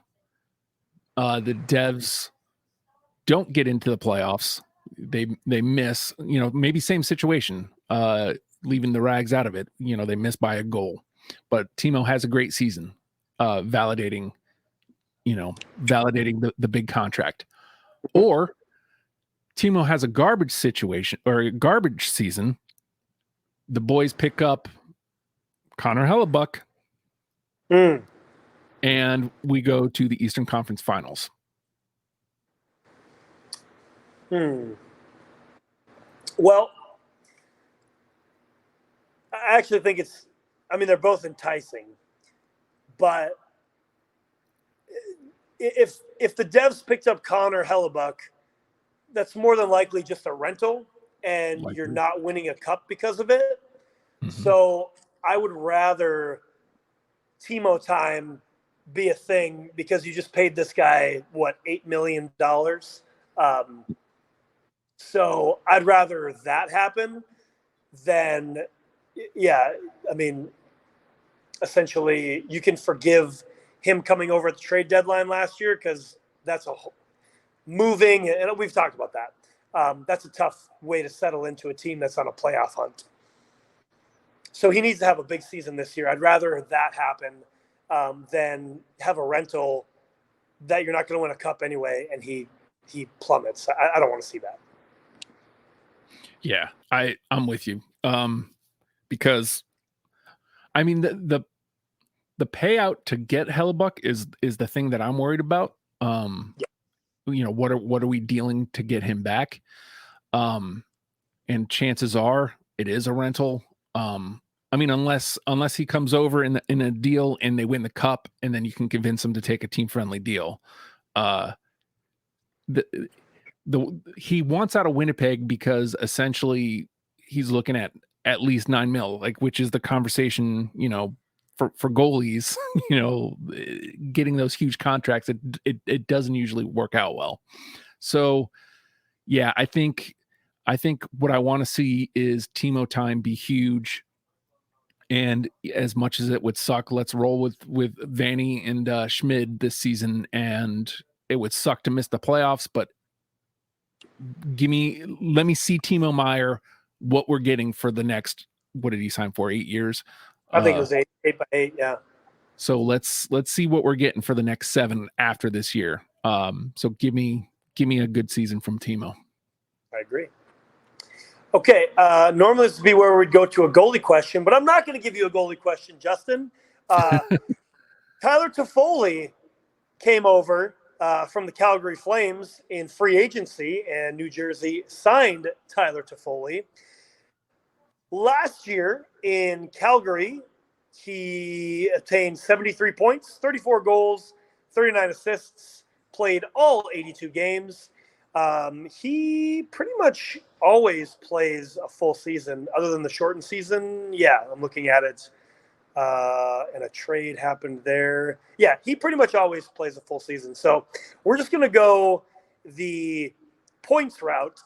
the Devs don't get into the playoffs, they miss, maybe same situation, leaving the Rags out of it, they miss by a goal, but Timo has a great season, validating the big contract, or Timo has a garbage situation or a garbage season, the boys pick up Connor Hellebuck, and we go to the Eastern Conference Finals. Well, I actually think they're both enticing, but if the Devs picked up Connor Hellebuck, that's more than likely just a rental, and you're not winning a cup because of it. So I would rather Timo time be a thing, because you just paid this guy, $8 million? So I'd rather that happen than, essentially you can forgive him coming over at the trade deadline last year, because that's moving, and we've talked about that. That's a tough way to settle into a team that's on a playoff hunt. So he needs to have a big season this year. I'd rather that happen than have a rental that you're not going to win a cup anyway, and he plummets. I don't want to see that. Yeah, I'm with you. Because the payout to get Hellebuck is the thing that I'm worried about. What are we dealing to get him back? And chances are it is a rental. Unless he comes over in a deal and they win the cup, and then you can convince him to take a team friendly deal. He wants out of Winnipeg because essentially he's looking at least $9 million, which is the conversation, for goalies, getting those huge contracts, it doesn't usually work out well. So Yeah, I think what I want to see is Timo time be huge. And as much as it would suck, let's roll with Vanny and Schmid this season. And it would suck to miss the playoffs, but let me see Timo Meyer, what we're getting for the next, what did he sign for? 8 years? I think it was 8 by 8. Yeah. So let's see what we're getting for the next 7 after this year. So give me a good season from Timo. I agree. Okay, normally this would be where we'd go to a goalie question, but I'm not going to give you a goalie question, Justin. Tyler Toffoli came over from the Calgary Flames in free agency, and New Jersey signed Tyler Toffoli. Last year in Calgary, he attained 73 points, 34 goals, 39 assists, played all 82 games. He pretty much always plays a full season other than the shortened season. Yeah, I'm looking at it. And a trade happened there. Yeah, he pretty much always plays a full season. So we're just going to go the points route.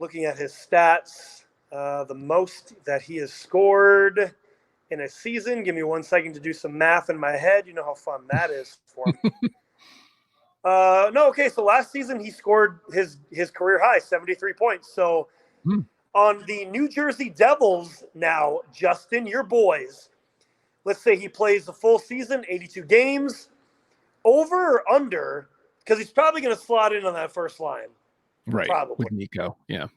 Looking at his stats, the most that he has scored in a season. Give me 1 second to do some math in my head. You know how fun that is for him. Okay. So last season he scored his career high, 73 points. So on the New Jersey Devils now, Justin, your boys, let's say he plays the full season, 82 games, over or under, because he's probably going to slot in on that first line. Right. Probably. With Nico. Yeah.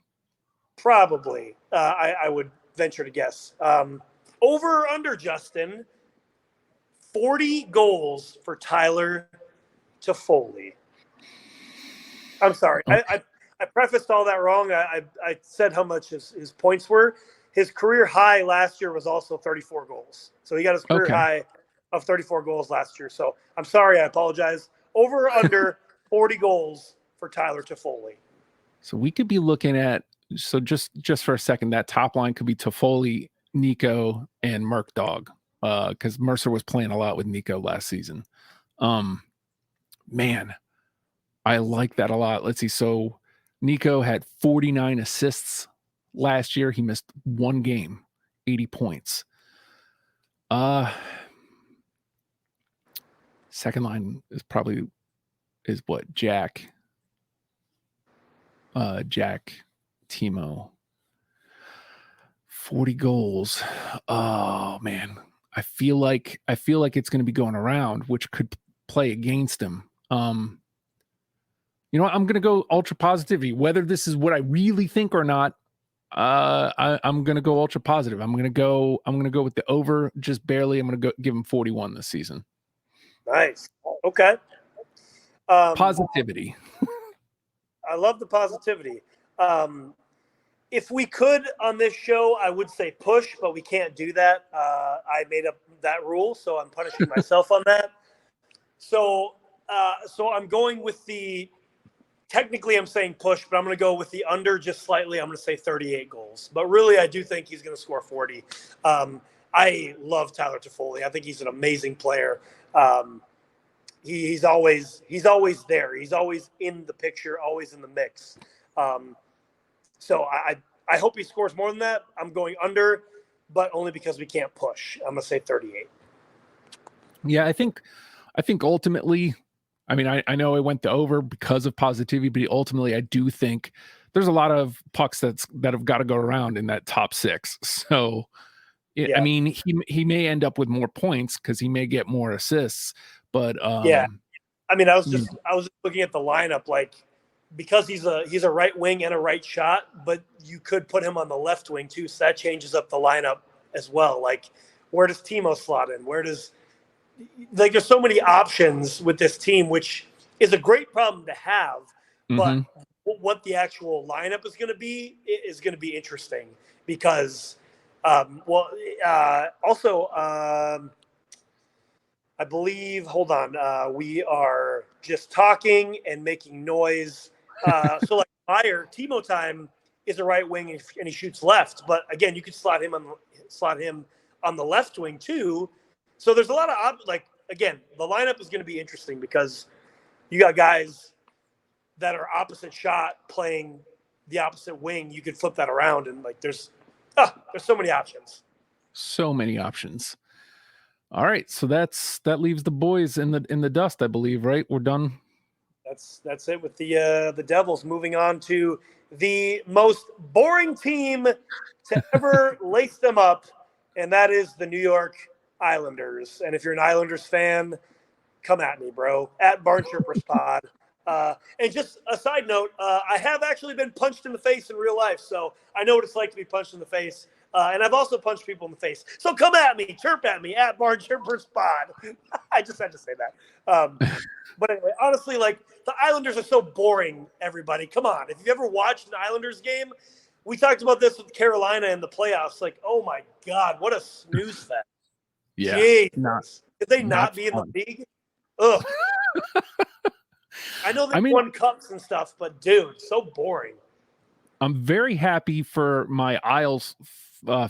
Probably. I would venture to guess. Over or under, Justin, 40 goals for Tyler Toffoli. I'm sorry. Okay. I prefaced all that wrong. I said how much his points were. His career high last year was also 34 goals. So he got his career high of 34 goals last year. So I'm sorry. I apologize. Over or under 40 goals for Tyler Toffoli. So we could be looking at, so just for a second, that top line could be Toffoli, Nico, and Merc Dog, because Mercer was playing a lot with Nico last season. Man, I like that a lot. Let's see. So Nico had 49 assists last year. He missed 1 game, 80 points. Second line is what? Jack, Timo. 40 goals. Oh man. I feel like it's going to be going around, which could play against him. You know what? I'm going to go ultra positivity, whether this is what I really think or not. I'm going to go ultra positive. I'm going to go with the over just barely. I'm going to give him 41 this season. Nice. Okay. Positivity. I love the positivity. If we could on this show, I would say push, but we can't do that. I made up that rule, so I'm punishing myself on that. So I'm going with technically I'm saying push, but I'm going to go with the under just slightly. I'm going to say 38 goals. But really, I do think he's going to score 40. I love Tyler Toffoli. I think he's an amazing player. He's always there. He's always in the picture, always in the mix. So I hope he scores more than that. I'm going under, but only because we can't push. I'm going to say 38. Yeah, I think ultimately, I mean, I know it went to over because of positivity, but ultimately I do think there's a lot of pucks that have got to go around in that top 6. So, I mean, he may end up with more points because he may get more assists, but yeah. I mean, I was just looking at the lineup, like, because he's a right wing and a right shot, but you could put him on the left wing too. So that changes up the lineup as well. Like, where does Timo slot in? There's so many options with this team, which is a great problem to have, but what the actual lineup is going to be interesting because, also, I believe, hold on, we are just talking and making noise. So like Timo time is a right wing and he shoots left, but again, you could slot him on the left wing too. So there's a lot of again, the lineup is going to be interesting because you got guys that are opposite shot playing the opposite wing, you could flip that around, and like there's so many options. So many options. All right, so that leaves the boys in the dust, I believe, right? We're done. That's it with the Devils. Moving on to the most boring team to ever lace them up, and that is the New York Islanders. And if you're an Islanders fan, come at me, bro. At Barn Chirpers Pod. And just a side note, I have actually been punched in the face in real life, so I know what it's like to be punched in the face. And I've also punched people in the face. So come at me, chirp at me, at Barn Chirpers Pod. I just had to say that. But anyway, honestly, like, the Islanders are so boring, everybody. Come on. If you've ever watched an Islanders game, we talked about this with Carolina in the playoffs. Like, oh, my God, what a snooze fest. Yeah. Jeez. Could they not be fun. in the league? Ugh. I know they won cups and stuff, but, dude, so boring. I'm very happy for my Isles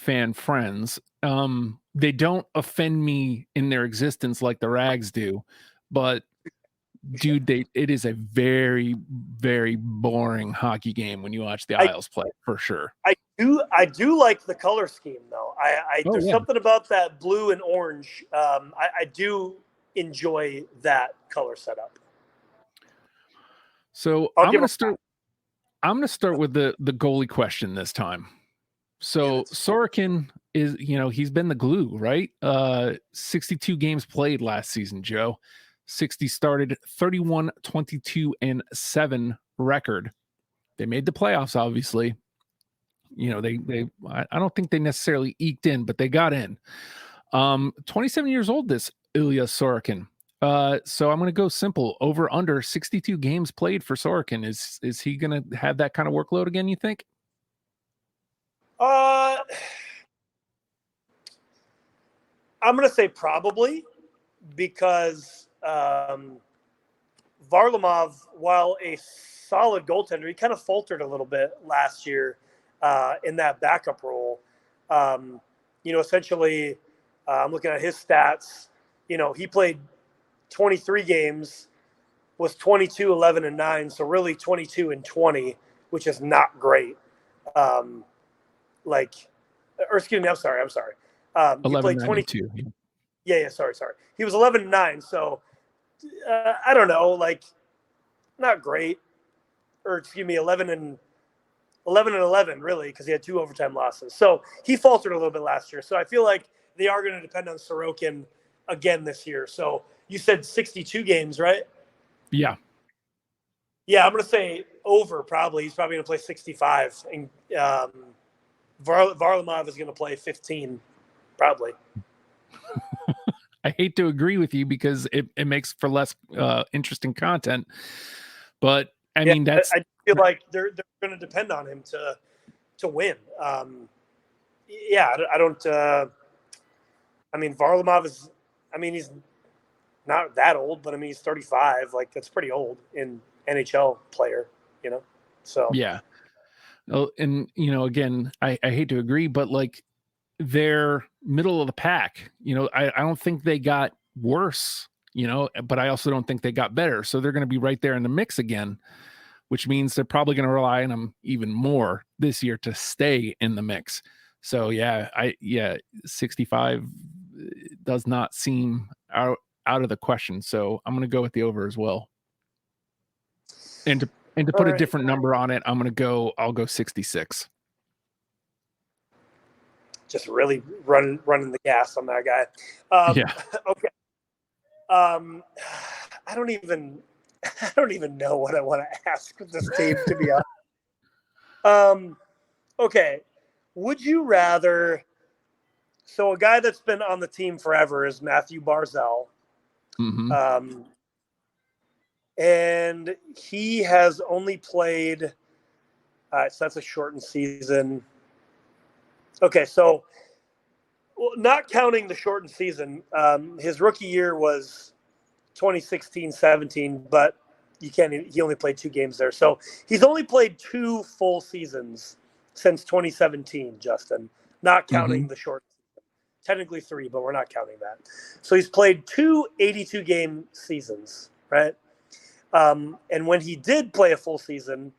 fan friends. They don't offend me in their existence like the Rags do, but dude, it is a very, very boring hockey game when you watch the Isles play, for sure. I do like the color scheme though. There's something about that blue and orange. I do enjoy that color setup. So I'm gonna start with the goalie question this time. So Sorokin is, he's been the glue, right? 62 games played last season, Joe. 60 started, 31, 22, and 7 record. They made the playoffs, obviously. I don't think they necessarily eked in, but they got in. 27 years old, this Ilya Sorokin. So I'm going to go simple. Over under 62 games played for Sorokin. Is he going to have that kind of workload again, you think? I'm going to say probably, because Varlamov, while a solid goaltender, he kind of faltered a little bit last year in that backup role. Essentially, I'm looking at his stats. He played 23 games, was 22, 11, and 9. So really 22 and 20, which is not great. Excuse me, I'm sorry. He played 22. Yeah, sorry. He was 11 and 9. So I don't know, not great. Or excuse me, 11 and 11, really, because he had 2 overtime losses. So he faltered a little bit last year. So I feel like they are going to depend on Sorokin again this year. So you said 62 games, right? Yeah. Yeah, I'm going to say over probably. He's probably going to play 65. And Varlamov is going to play 15, probably. I hate to agree with you because it makes for less interesting content. But, I mean, I feel like they're going to depend on him to win. I don't Varlamov is, he's not that old, but he's 35. That's pretty old in NHL player, so. Yeah. Oh, and, again, I hate to agree, but they're middle of the pack. I don't think they got worse, but I also don't think they got better. So they're going to be right there in the mix again, which means they're probably going to rely on them even more this year to stay in the mix. So 65 does not seem out of the question. So I'm going to go with the over as well. And to put a different number on it, I'll go 66. Just really running the gas on that guy. Okay. I don't even know what I want to ask with this team, to be honest. Okay. Would you rather? So a guy that's been on the team forever is Matthew Barzal. Mm-hmm. And he has only played. So that's a shortened season. Okay, so not counting the shortened season, his rookie year was 2016-17, but he only played 2 games there. So he's only played 2 full seasons since 2017, Justin, not counting the short season. Technically 3, but we're not counting that. So he's played 2 82-game seasons, right? And when he did play a full season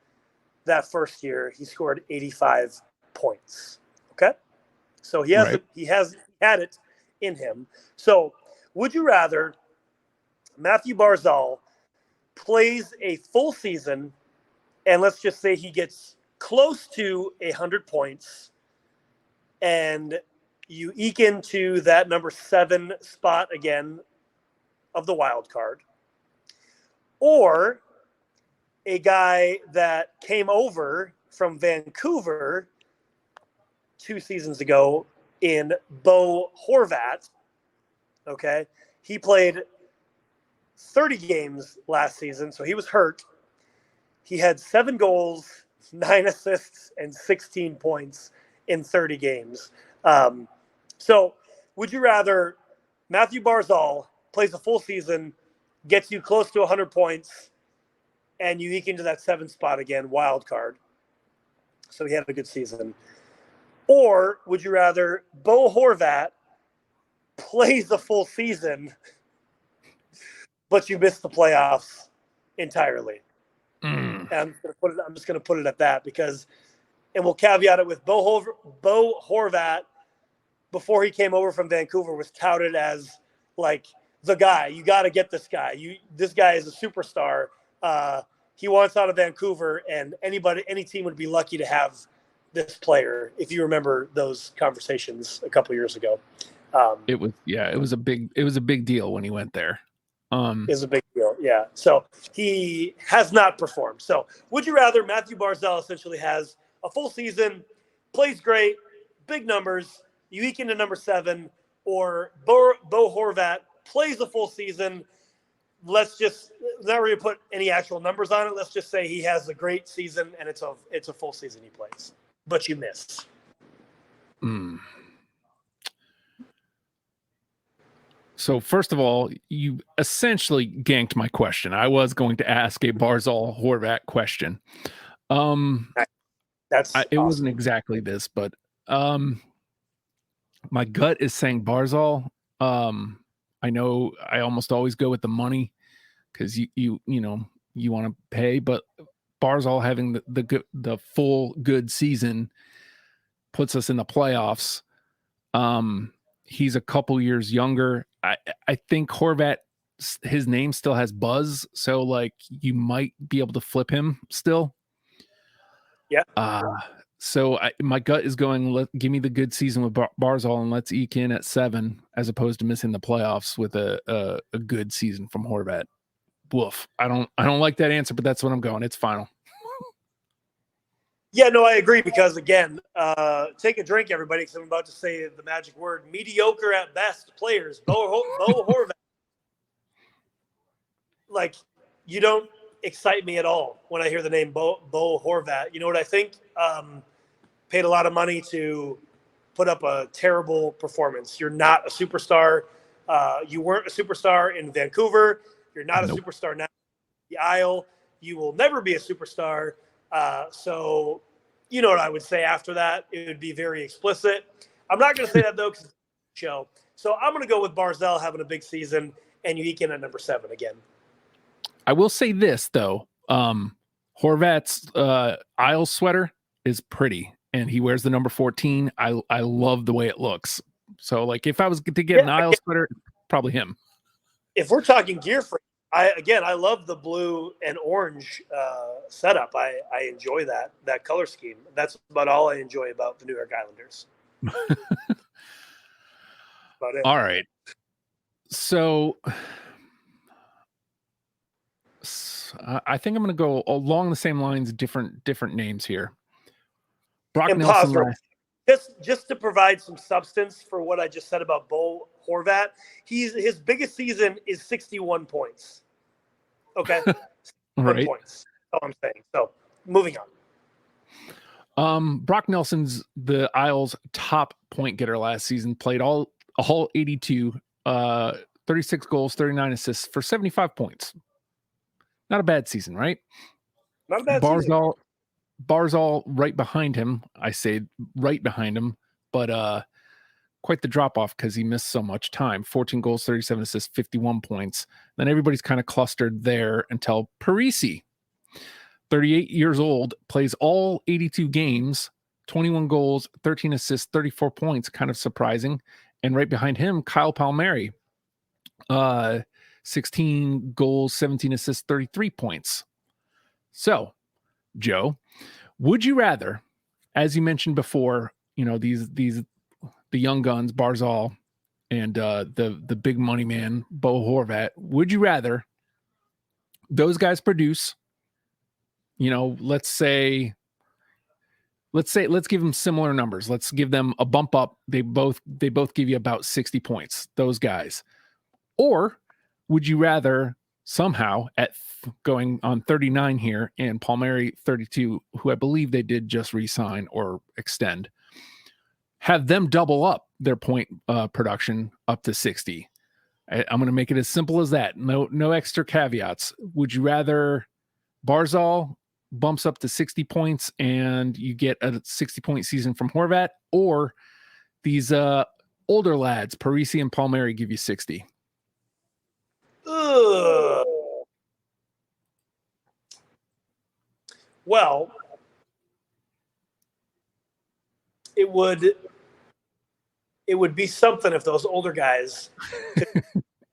that first year, he scored 85 points. Okay, so he has had it in him. So would you rather Matthew Barzal plays a full season, and let's just say he gets close to 100 points, and you eke into that number 7 spot again of the wild card, or a guy that came over from Vancouver 2 seasons ago in Bo Horvat. Okay, he played 30 games last season, so he was hurt. He had 7 goals, 9 assists, and 16 points in 30 games. So would you rather Matthew Barzal plays a full season, gets you close to 100 points, and you eke into that 7 spot again, wild card? So he had a good season. Or would you rather Bo Horvat plays the full season, but you miss the playoffs entirely? And I'm just going to put it at that because, and we'll caveat it with Bo Horvat, before he came over from Vancouver, was touted as like the guy. You got to get this guy. This guy is a superstar. He wants out of Vancouver, and any team would be lucky to have this player. If you remember those conversations a couple years ago, it was a big deal when he went there. Is a big deal. Yeah. So he has not performed. So would you rather Matthew Barzal essentially has a full season, plays great, big numbers, you eke into number 7, or Bo Horvat plays a full season? Let's just not really put any actual numbers on it. Let's just say he has a great season and it's a full season he plays, but you miss. So first of all, you essentially ganked my question. I was going to ask a Barzal Horvat question. It awesome. Wasn't exactly this, but my gut is saying Barzal. I know I almost always go with the money because you want to pay, but Barzal having the full good season puts us in the playoffs. He's a couple years younger. I think Horvat, his name still has buzz, so like you might be able to flip him still. Yeah. So my gut is going, give me the good season with Barzal and let's eke in at 7 as opposed to missing the playoffs with a good season from Horvat. Woof. I don't like that answer, but that's what I'm going. It's final. Yeah, no, I agree because, again, take a drink, everybody, because I'm about to say the magic word. Mediocre at best players. Bo Horvat. Like, you don't excite me at all when I hear the name Bo Horvat. You know what I think? Paid a lot of money to put up a terrible performance. You're not a superstar. You weren't a superstar in Vancouver. You're not a superstar now in the Isle. You will never be a superstar. So you know what I would say after that? It would be very explicit. I'm not going to say that, though, because it's a show. So I'm going to go with Barzal having a big season, and you eke in at number 7 again. I will say this, though. Horvat's Isle sweater is pretty, and he wears the number 14. I love the way it looks. So, like, if I was to get an Isle sweater, probably him. If we're talking gear free, I love the blue and orange setup. I enjoy that color scheme. That's about all I enjoy about the New York Islanders. About it. All right. So I think I'm going to go along the same lines, different names here. Brock Nelson. Just to provide some substance for what I just said about Bo Horvat, his biggest season is 61 points. Okay, 61 points. That's all I'm saying. So moving on. Brock Nelson's the Isles' top point getter last season. Played all 82, 36 goals, 39 assists for 75 points. Not a bad season, right? Not a bad season. Barzal right behind him. I say right behind him, but quite the drop off because he missed so much time. 14 goals, 37 assists, 51 points. Then everybody's kind of clustered there until Parisi, 38 years old, plays all 82 games, 21 goals, 13 assists, 34 points, kind of surprising. And right behind him, Kyle Palmieri, 16 goals, 17 assists, 33 points. So, Joe, would you rather, as you mentioned before, the young guns, Barzal, and the big money man, Bo Horvat, would you rather those guys produce, let's give them similar numbers. Let's give them a bump up. They both give you about 60 points, those guys. Or would you rather somehow going on 39 here and Palmieri 32, who I believe they did just re-sign or extend, have them double up their point production up to 60? I'm going to make it as simple as that. No extra caveats. Would you rather Barzal bumps up to 60 points and you get a 60-point season from Horvat, or these older lads, Parisi and Palmieri, give you 60? Ugh. Well, it would be something if those older guys could,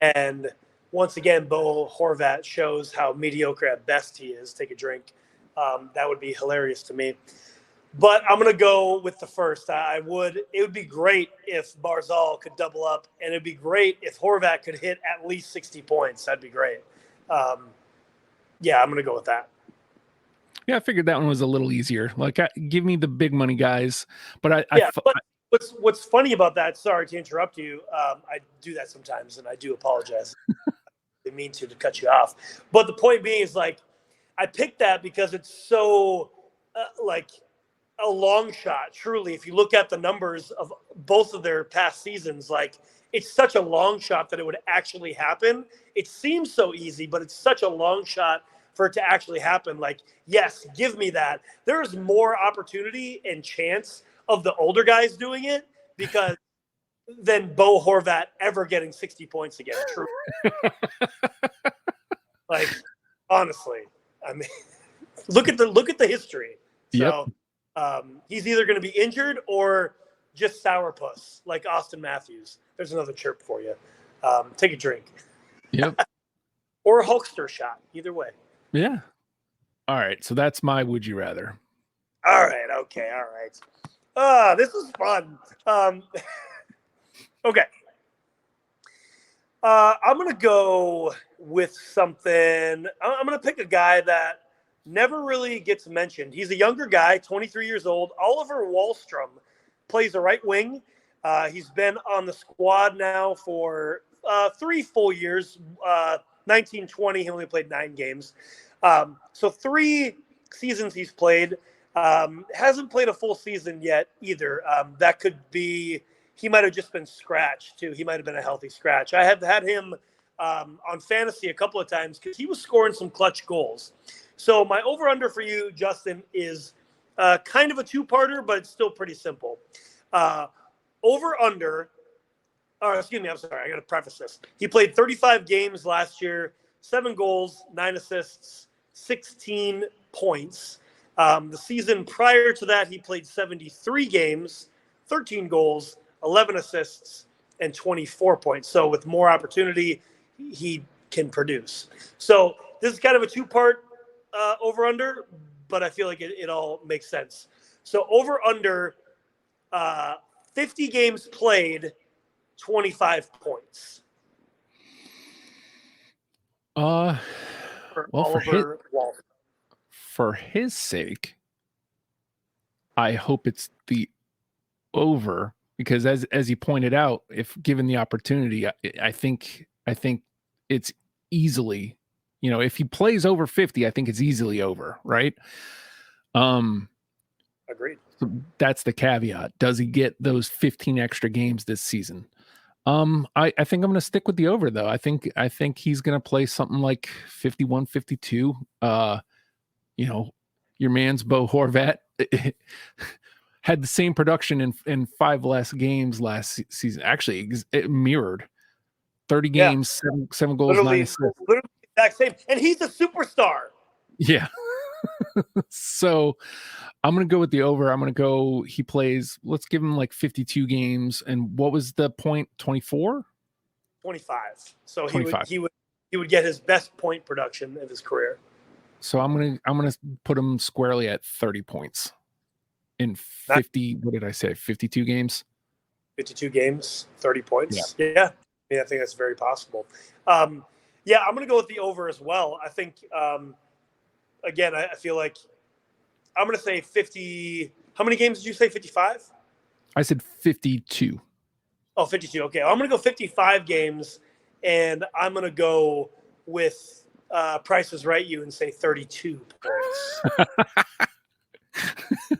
and once again, Bo Horvat shows how mediocre at best he is. Take a drink. That would be hilarious to me. But I'm going to go with the first. It would be great if Barzal could double up, and it'd be great if Horvat could hit at least 60 points. That'd be great. Yeah, I'm going to go with that. Yeah, I figured that one was a little easier. Like, give me the big money guys. But but what's funny about that, sorry to interrupt you, I do that sometimes, and I do apologize. I didn't mean to cut you off. But the point being is, like, I picked that because it's so, a long shot, truly. If you look at the numbers of both of their past seasons, like, it's such a long shot that it would actually happen. It seems so easy, but it's such a long shot for it to actually happen. Like, yes, give me that. There's more opportunity and chance of the older guys doing it because than Bo Horvat ever getting 60 points again. True. Like, honestly, I mean, look at the history. So he's either going to be injured or just sourpuss like Austin Matthews. There's another chirp for you. Take a drink. Yep. Or a Hulkster shot. Either way. Yeah. All right. So that's my would you rather. All right. Okay. All right. This is fun. Okay. I'm going to go with something. I'm going to pick a guy that never really gets mentioned. He's a younger guy, 23 years old. Oliver Wahlstrom plays the right wing. He's been on the squad now for 3 full years. 1920, he only played 9 games. So 3 seasons he's played. Hasn't played a full season yet either. That could be, he might have just been scratched too. He might have been a healthy scratch. I have had him on fantasy a couple of times because he was scoring some clutch goals. So my over-under for you, Justin, is kind of a 2-parter, but it's still pretty simple. Over-under, excuse me, I'm sorry, I got to preface this. He played 35 games last year, 7 goals, 9 assists, 16 points. The season prior to that, he played 73 games, 13 goals, 11 assists, and 24 points. So with more opportunity, he can produce. So this is kind of a 2-part over-under, but I feel like it all makes sense. So over-under, 50 games played, 25 points. Well, for his sake, I hope it's the over, because as you pointed out, if given the opportunity, I think it's easily, if he plays over 50, I think it's easily over, right? Agreed. So that's the caveat. Does he get those 15 extra games this season? I think I'm going to stick with the over, though. I think he's going to play something like 51, 52. Your man's Bo Horvat. had the same production in 5 less games last season. Actually, it mirrored 30 games, seven goals, 9 assists. Literally the exact same. And he's a superstar. Yeah. So I'm going to go with the over. I'm going to go, he plays, let's give him like 52 games. And what was the point? 24? 25. So 25. he would get his best point production of his career. So I'm going to put him squarely at 30 points in 50. What did I say? 52 games? 52 games, 30 points. Yeah. I think that's very possible. I'm going to go with the over as well. I think, again, I feel like I'm going to say 50. How many games did you say? 55? I said 52. Oh, 52. Okay. I'm going to go 55 games, and I'm going to go with Price is Right you and say 32 points.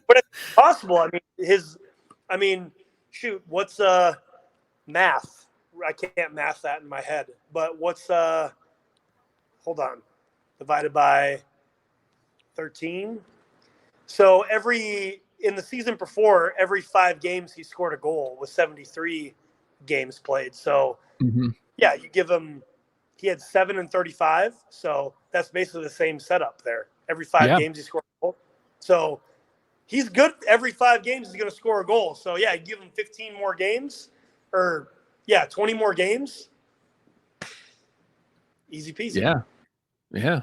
But it's possible. Shoot, what's math? I can't math that in my head. But what's hold on. Divided by 13. So in the season before, every 5 games he scored a goal with 73 games played. So yeah, you give him, he had 7 and 35. So that's basically the same setup there. Every 5 games he scored a goal. So he's good. Every 5 games he's going to score a goal. So yeah, give him 15 more games 20 more games. Easy peasy. Yeah.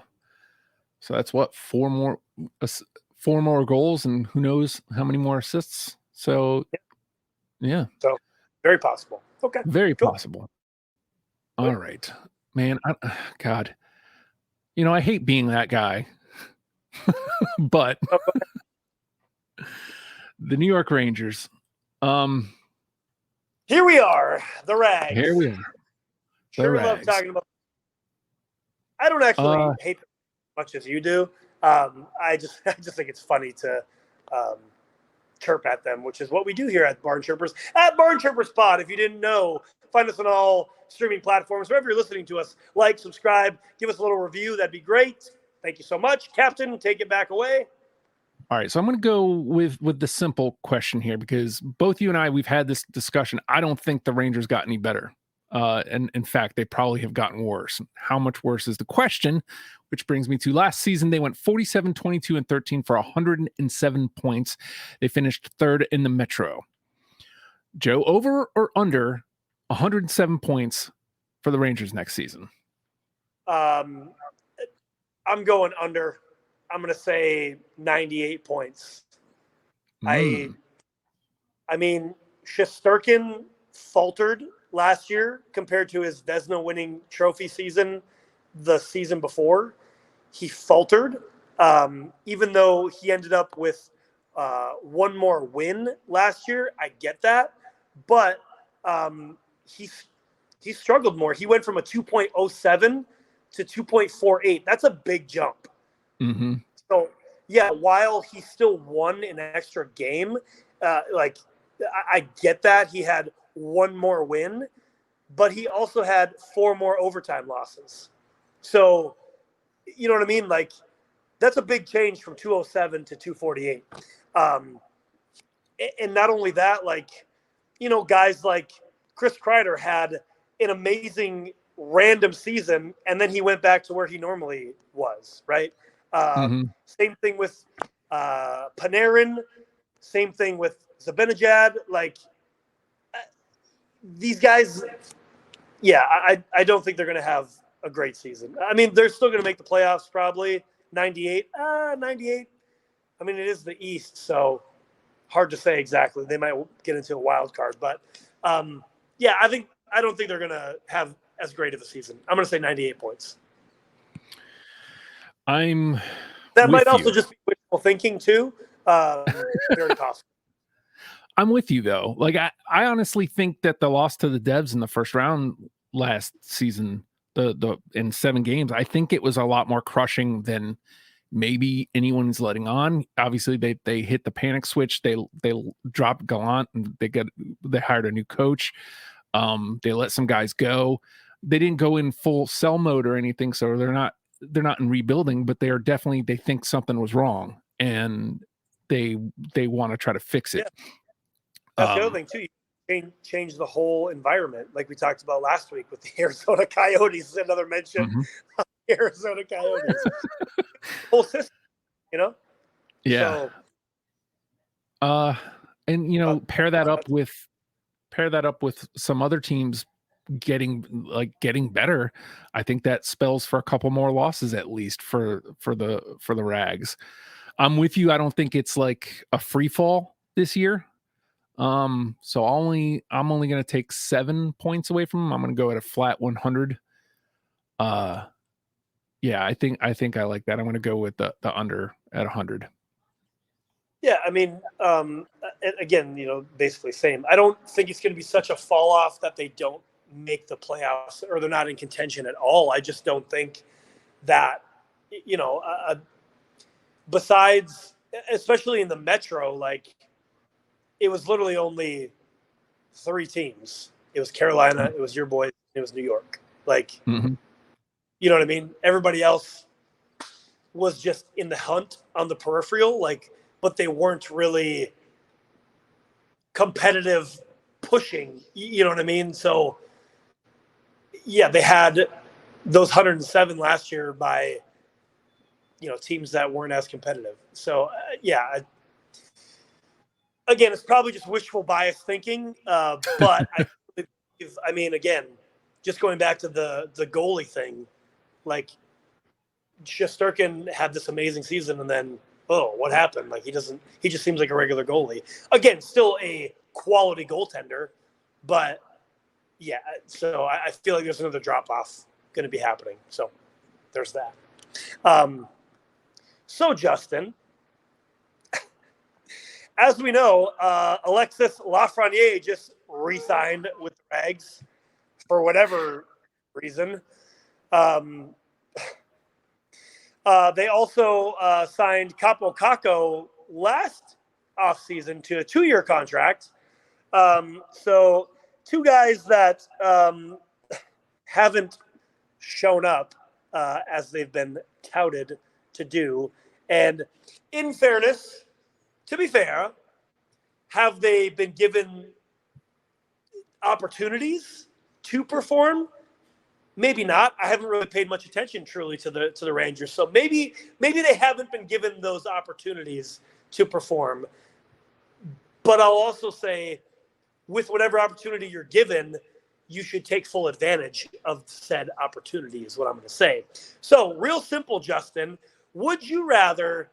So that's what, 4 more goals and who knows how many more assists. So yeah. So very possible. Okay. Very possible. All right, man. God, I hate being that guy, but the New York Rangers, here we are, the Rags. Here we are. Sure love talking about. I don't actually hate them as much as you do. I just think it's funny to chirp at them, which is what we do here at Barn Chirpers. At Barn Chirpers Pod, if you didn't know, find us on all streaming platforms. Wherever you're listening to us, like, subscribe, give us a little review. That'd be great. Thank you so much. Captain, take it back away. All right, so I'm going to go with the simple question here because both you and I, we've had this discussion. I don't think the Rangers got any better. And in fact, they probably have gotten worse. How much worse is the question, which brings me to last season. They went 47, 22, and 13 for 107 points. They finished 3rd in the Metro. Joe, over or under 107 points for the Rangers next season? I'm going under. I'm going to say 98 points. I mean, Shesterkin faltered last year compared to his Vezina winning trophy season the season before. He faltered, even though he ended up with one more win last year. I get that, but he struggled more. He went from a 2.07 to 2.48. That's a big jump. So yeah, while he still won an extra game, I get that he had one more win, but he also had 4 more overtime losses. So, you know what I mean? Like, that's a big change from 207 to 248. And not only that, guys like Chris Kreider had an amazing random season, and then he went back to where he normally was, right? Same thing with Panarin. Same thing with Zibanejad. These guys, I don't think they're going to have a great season. I mean, they're still going to make the playoffs probably. 98. I mean, it is the East, so hard to say exactly. They might get into a wild card, but I don't think they're going to have as great of a season. I'm going to say 98 points. That might also just be wishful thinking too. Very possible. I'm with you though. I honestly think that the loss to the Devs in the first round last season, the in 7 games, I think it was a lot more crushing than maybe anyone's letting on. Obviously, they hit the panic switch. They dropped Gallant and they hired a new coach. They let some guys go. They didn't go in full sell mode or anything, so they're not in rebuilding, but they think something was wrong. And they want to try to fix it. Yeah. That's the other thing too. You change the whole environment, like we talked about last week with the Arizona Coyotes. Another mention of the Arizona Coyotes. Whole system, you know. Yeah. So, and you know, pair that up with some other teams getting better. I think that spells for a couple more losses at least for the Rags. I'm with you. I don't think it's like a free fall this year. So I'm only going to take 7 points away from them. I'm going to go at a flat 100. Yeah, I think I like that. I'm going to go with the under at 100. Yeah, I mean, again, you know, basically same. I don't think it's going to be such a fall off that they don't make the playoffs or they're not in contention at all. I just don't think that, you know, besides, especially in the Metro, like it was literally only 3 teams. It was Carolina, it was your boys, it was New York. Like, you know what I mean? Everybody else was just in the hunt on the peripheral, like, but they weren't really competitive pushing. You know what I mean? So, yeah, they had those 107 last year by, you know, teams that weren't as competitive. So, yeah, again, it's probably just wishful bias thinking. But I mean, again, just going back to the goalie thing, like Shesterkin had this amazing season and then, oh, what happened? Like he just seems like a regular goalie. Again, still a quality goaltender, but yeah, so I feel like there's another drop off going to be happening. So there's that. So Justin, as we know, Alexis Lafreniere just re-signed with the Rags for whatever reason. They also signed Capo Caco last offseason to a 2-year contract. So 2 guys that haven't shown up as they've been touted to do. And in fairness, to be fair, have they been given opportunities to perform? Maybe not. I haven't really paid much attention truly to the Rangers. So maybe they haven't been given those opportunities to perform. But I'll also say with whatever opportunity you're given, you should take full advantage of said opportunity is what I'm going to say. So real simple, Justin, would you rather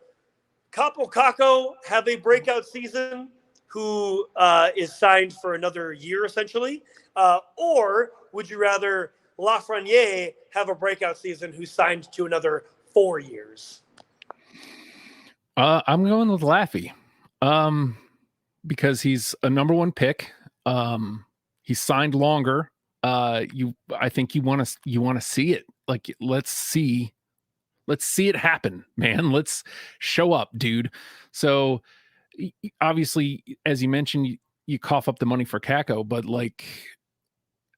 Capo Caco have a breakout season who is signed for another year essentially? Or would you rather Lafreniere have a breakout season who's signed to another 4 years? I'm going with Laffy, because he's a number 1 pick. He's signed longer. I think you want to see it. Like, let's see it happen, man. Let's show up, dude. So obviously, as you mentioned, you cough up the money for Caco, but like,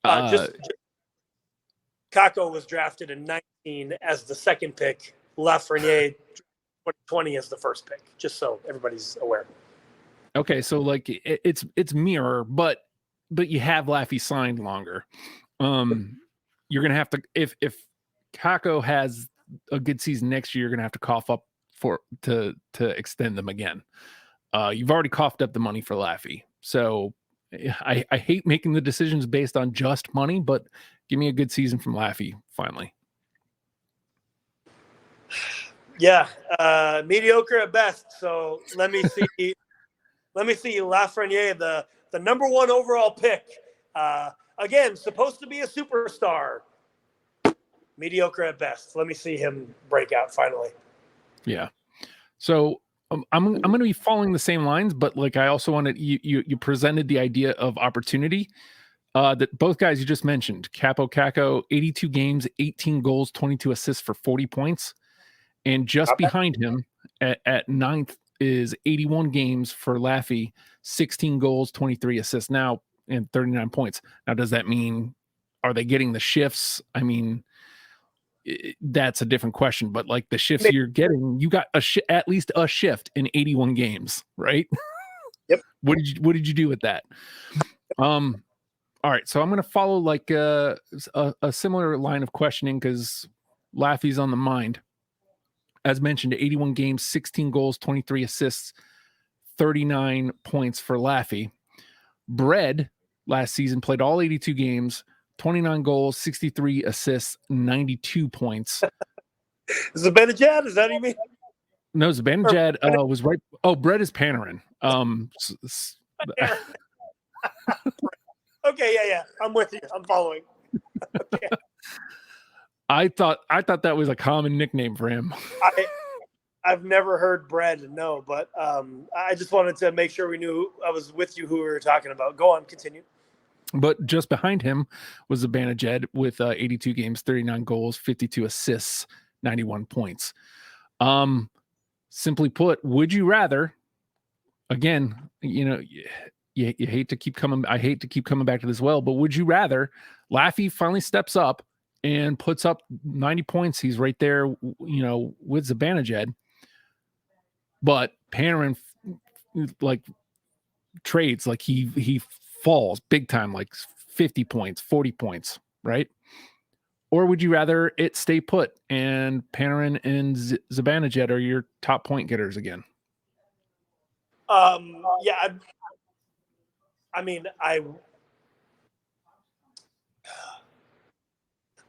just Caco was drafted in 19 as the 2nd pick. Lafreniere 2020 as the 1st pick. Just so everybody's aware. Okay, so like it's mirror, but you have Laffy signed longer. You're gonna have to if Caco has a good season next year, you're gonna have to cough up to extend them again. You've already coughed up the money for Laffy, so I hate making the decisions based on just money, but give me a good season from Laffy finally. Yeah, mediocre at best. So let me see. Let me see Lafreniere, the number 1 overall pick. Again, supposed to be a superstar. Mediocre at best. Let me see him break out finally. Yeah. So I'm going to be following the same lines, but like I also wanted you presented the idea of opportunity. That both guys you just mentioned, Capo Caco, 82 games, 18 goals, 22 assists for 40 points. And just behind him at 9th is 81 games for Laffy, 16 goals, 23 assists now, and 39 points. Now, does that mean, are they getting the shifts? I mean, that's a different question. But like the shifts you're getting, you got at least a shift in 81 games, right? Yep. What did you do with that? All right, so I'm going to follow like a similar line of questioning because Laffy's on the mind. As mentioned, 81 games, 16 goals, 23 assists, 39 points for Laffy. Bread last season played all 82 games, 29 goals, 63 assists, 92 points. Zibanejad, is that what you mean? No, Zibanejad was right. Oh, Bread is Panarin. Okay, yeah. I'm with you. I'm following. Okay. I thought that was a common nickname for him. I've never heard Brad, no, but I just wanted to make sure we knew I was with you who we were talking about. Go on, continue. But just behind him was Zibanejad with 82 games, 39 goals, 52 assists, 91 points. Simply put, would you rather? Again, you hate to keep coming. I hate to keep coming back to this well, but would you rather Laffy finally steps up and puts up 90 points? He's right there, with Zibanejad. But Panarin like trades, like he falls big time, like 50 points, 40 points, right? Or would you rather it stay put and Panarin and Zibanejad are your top point getters again? Yeah,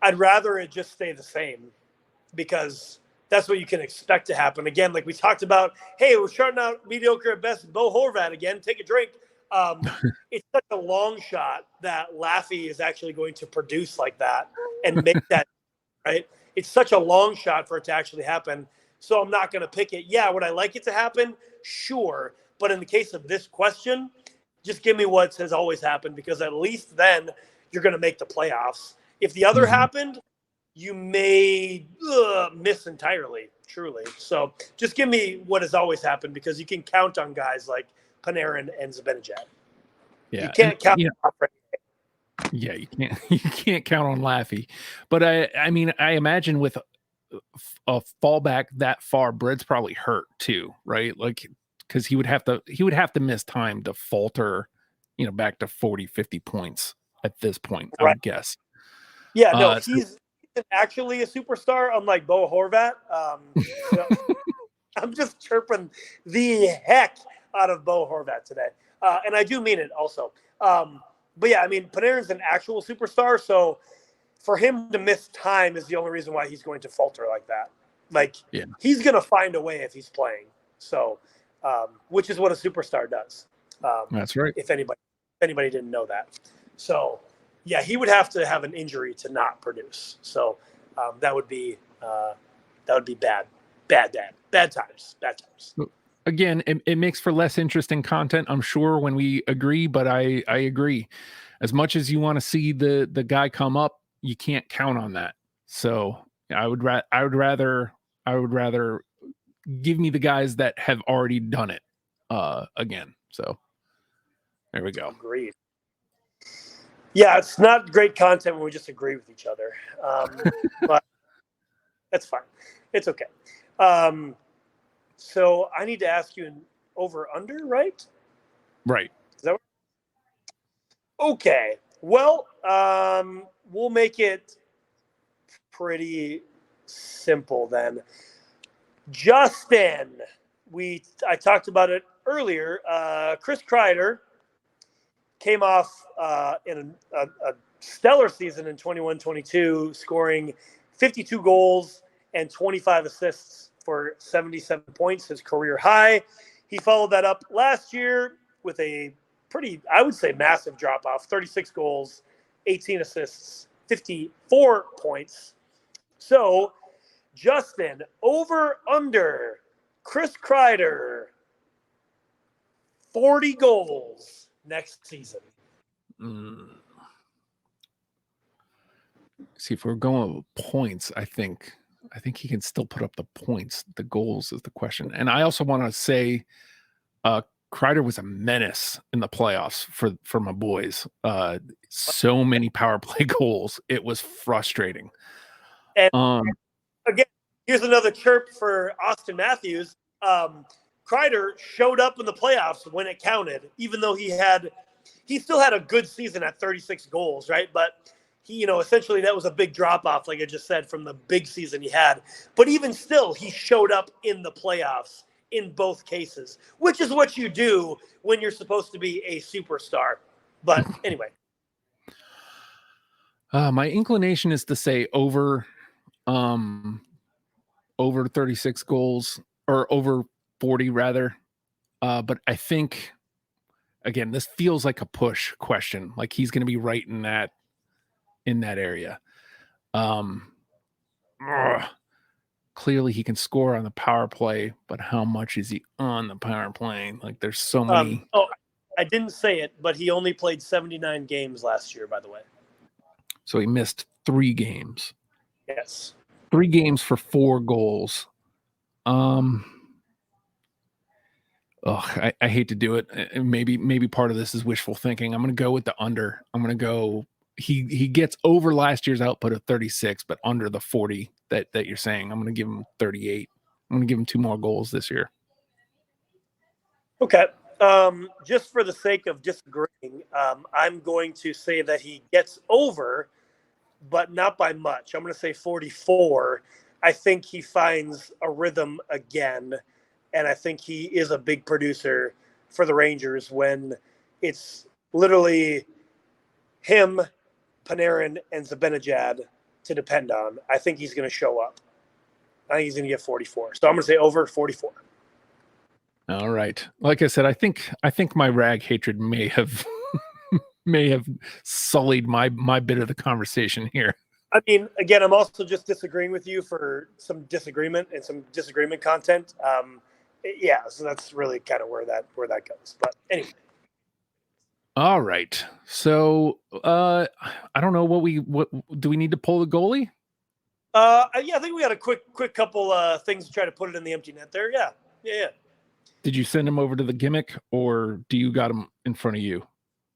I'd rather it just stay the same because that's what you can expect to happen. Again, like we talked about, hey, we're starting out mediocre at best. Bo Horvat again, take a drink. It's such a long shot that Laffy is actually going to produce like that and make that, right? It's such a long shot for it to actually happen. So I'm not going to pick it. Yeah, would I like it to happen? Sure. But in the case of this question, just give me what has always happened because at least then you're going to make the playoffs. If the other happened, you may miss entirely, truly. So just give me what has always happened because you can count on guys like Panarin and Zibanejad. Yeah, you can't count. Yeah, you can't count on Laffy. But I mean, I imagine with a fallback that far, Bread's probably hurt too, right? Like because he would have to miss time to falter, back to 40, 50 points at this point, I would guess. Yeah, no, he's actually a superstar, unlike Bo Horvat. I'm just chirping the heck out of Bo Horvat today. And I do mean it also. But yeah, I mean, Panarin's an actual superstar. So for him to miss time is the only reason why he's going to falter like that. Like, he's going to find a way if he's playing. So, which is what a superstar does. That's right. If anybody didn't know that. So, yeah, he would have to have an injury to not produce. So that would be bad times. Again, it makes for less interesting content, I'm sure, when we agree. But I agree. As much as you want to see the guy come up, you can't count on that. So I would rather give me the guys that have already done it again. So there we go. Agreed. Yeah, it's not great content when we just agree with each other. But that's fine. It's okay. So I need to ask you an over-under, right? Right. Is that okay. Well, we'll make it pretty simple then. Justin, I talked about it earlier. Chris Kreider came off in a stellar season in 21-22, scoring 52 goals and 25 assists for 77 points, his career high. He followed that up last year with a pretty, I would say, massive drop-off, 36 goals, 18 assists, 54 points. So, Justin, over, under, Chris Kreider, 40 goals next season. See, if we're going with points, I think he can still put up the points. The goals is the question. And I also want to say Kreider was a menace in the playoffs for my boys. So many power play goals. It was frustrating. And Um, again, here's another chirp for Austin Matthews. Kreider showed up in the playoffs when it counted, even though he still had a good season at 36 goals, right? But he, essentially that was a big drop off, like I just said, from the big season he had. But even still, he showed up in the playoffs in both cases, which is what you do when you're supposed to be a superstar. But anyway. my inclination is to say over 36 goals, or over 40 rather. But I think, again, this feels like a push question. Like he's going to be right in that area. Clearly he can score on the power play, but how much is he on the power play? Like there's so many. I didn't say it, but he only played 79 games last year, by the way. So he missed 3 games. Yes. 3 games for 4 goals. I hate to do it. Maybe part of this is wishful thinking. I'm going to go with the under. I'm going to go. He gets over last year's output of 36, but under the 40 that you're saying. I'm going to give him 38. I'm going to give him 2 more goals this year. Okay. Just for the sake of disagreeing, I'm going to say that he gets over, but not by much. I'm going to say 44. I think he finds a rhythm again, and I think he is a big producer for the Rangers when it's literally him, Panarin, and Zibanejad to depend on. I think he's going to show up. I think he's going to get 44. So I'm going to say over 44. All right. Like I said, I think my rag hatred may have sullied my bit of the conversation here. I mean, again, I'm also just disagreeing with you for some disagreement and some disagreement content. Yeah, so that's really kind of where that goes. But anyway. All right. So I don't know what do we need to pull the goalie? Yeah, I think we got a quick couple things to try to put it in the empty net there. Yeah. Did you send him over to the gimmick, or do you got him in front of you?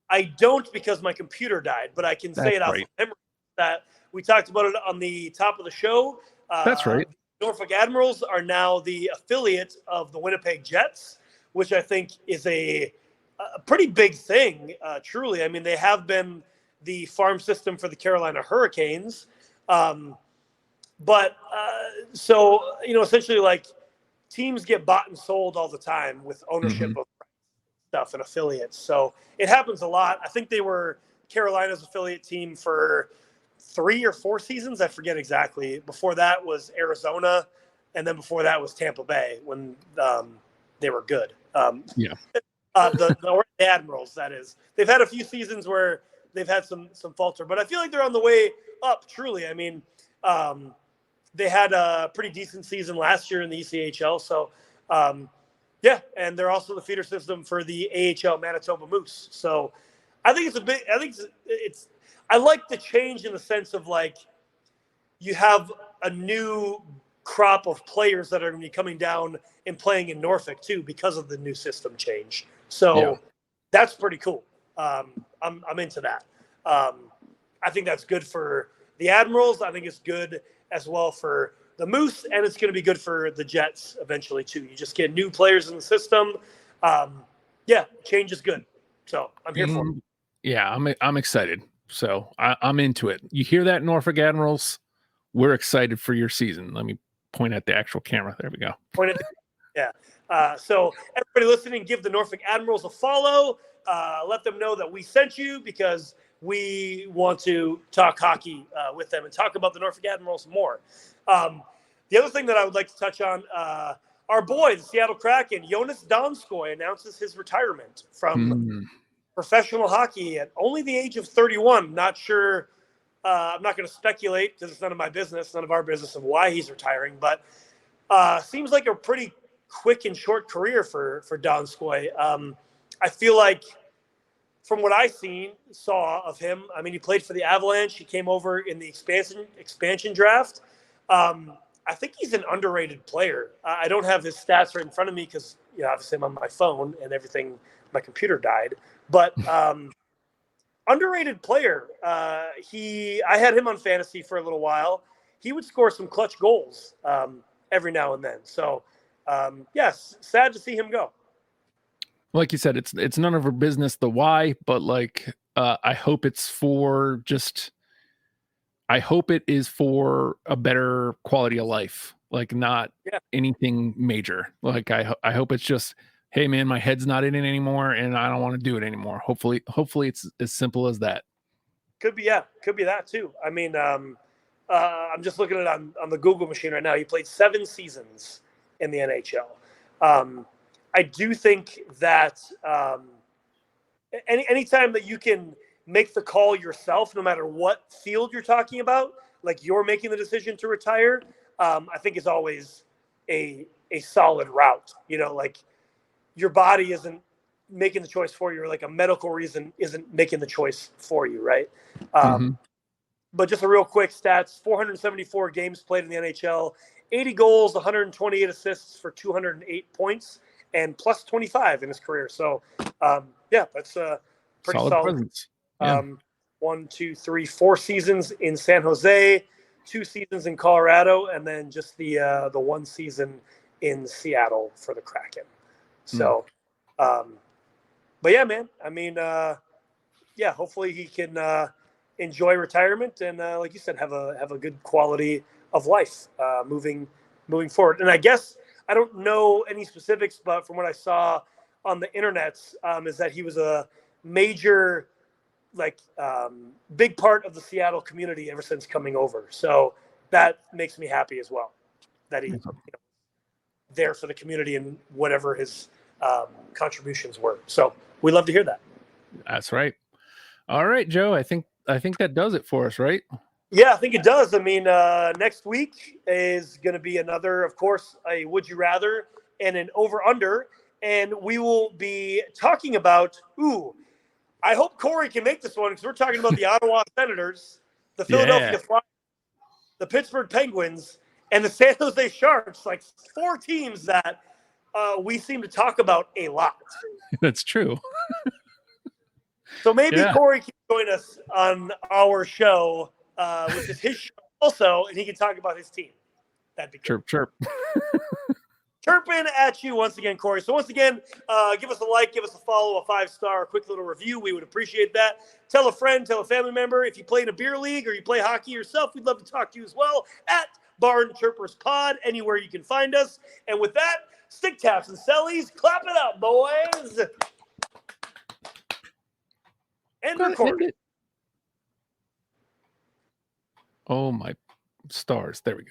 I don't, because my computer died, but I can say it off of memory that we talked about it on the top of the show. That's right. Norfolk Admirals are now the affiliate of the Winnipeg Jets, which I think is a pretty big thing, truly. I mean, they have been the farm system for the Carolina Hurricanes. So, essentially, like, teams get bought and sold all the time with ownership of stuff and affiliates. So it happens a lot. I think they were Carolina's affiliate team for 3 or 4 seasons. I forget exactly. Before that was Arizona. And then before that was Tampa Bay when they were good. Yeah. The Admirals, that is. They've had a few seasons where they've had some falter, but I feel like they're on the way up, truly. I mean, they had a pretty decent season last year in the ECHL. So, yeah, and they're also the feeder system for the AHL Manitoba Moose. So I think I like the change in the sense of, like, you have a new crop of players that are going to be coming down and playing in Norfolk too because of the new system change. So that's pretty cool. I'm into that. I think that's good for the Admirals. I think it's good as well for the Moose, and it's going to be good for the Jets eventually too. You just get new players in the system. Yeah, change is good. So I'm here for it. Yeah, I'm excited. So I'm into it. You hear that, Norfolk Admirals? We're excited for your season. Let me point at the actual camera. There we go. So everybody listening, give the Norfolk Admirals a follow. Let them know that we sent you, because we want to talk hockey with them and talk about the Norfolk Admirals more. The other thing that I would like to touch on, our boy, the Seattle Kraken, Jonas Donskoy, announces his retirement from professional hockey at only the age of 31. Not sure. I'm not going to speculate because it's none of my business, none of our business, of why he's retiring. But seems like a pretty quick and short career for Donskoy. I feel like, from what I saw of him, I mean, he played for the Avalanche. He came over in the expansion draft. I think he's an underrated player. I don't have his stats right in front of me because, obviously I'm on my phone and everything. My computer died. But underrated player. I had him on fantasy for a little while. he would score some clutch goals every now and then. So, yes, sad to see him go. Like you said, it's none of our business the why, but like I hope it's for just. I hope it is for a better quality of life, like not anything major. Like I hope it's just, hey man, my head's not in it anymore, and I don't want to do it anymore. Hopefully it's as simple as that. Could be that too. I mean, I'm just looking at it on the Google machine right now. He played 7 seasons in the NHL. I do think that anytime that you can make the call yourself, no matter what field you're talking about, like you're making the decision to retire, I think is always a solid route. You know, like your body isn't making the choice for you, or like a medical reason isn't making the choice for you, right? But just a real quick stats: 474 games played in the NHL, 80 goals, 128 assists for 208 points, and plus 25 in his career. So, that's a pretty solid presence. Yeah. 1, 2, 3, 4 seasons in San Jose, 2 seasons in Colorado, and then just the 1 season in Seattle for the Kraken. So, but yeah, man. I mean, hopefully he can enjoy retirement and, like you said, have a good quality of life moving forward. And I guess I don't know any specifics, but from what I saw on the internet, is that he was a major, big part of the Seattle community ever since coming over. So that makes me happy as well, that he's there for the community and whatever his contributions were. So we love to hear that. That's right. All right, Joe. I think that does it for us, right? Yeah, I think it does. I mean, next week is going to be another, of course, a Would You Rather and an Over Under. And we will be talking about, I hope Corey can make this one, because we're talking about the Ottawa Senators, the Philadelphia Flyers, the Pittsburgh Penguins, and the San Jose Sharks. Like 4 teams that we seem to talk about a lot. That's true. So maybe Corey can join us on our show, which is his show also, and he can talk about his team. That'd be good. Chirp. Chirping at you once again, Corey. So once again, give us a like, give us a follow, a 5-star, a quick little review. We would appreciate that. Tell a friend, tell a family member. If you play in a beer league or you play hockey yourself, we'd love to talk to you as well at Barn Chirpers Pod, anywhere you can find us. And with that, stick taps and sellies, clap it up, boys. And record. Oh my stars. There we go.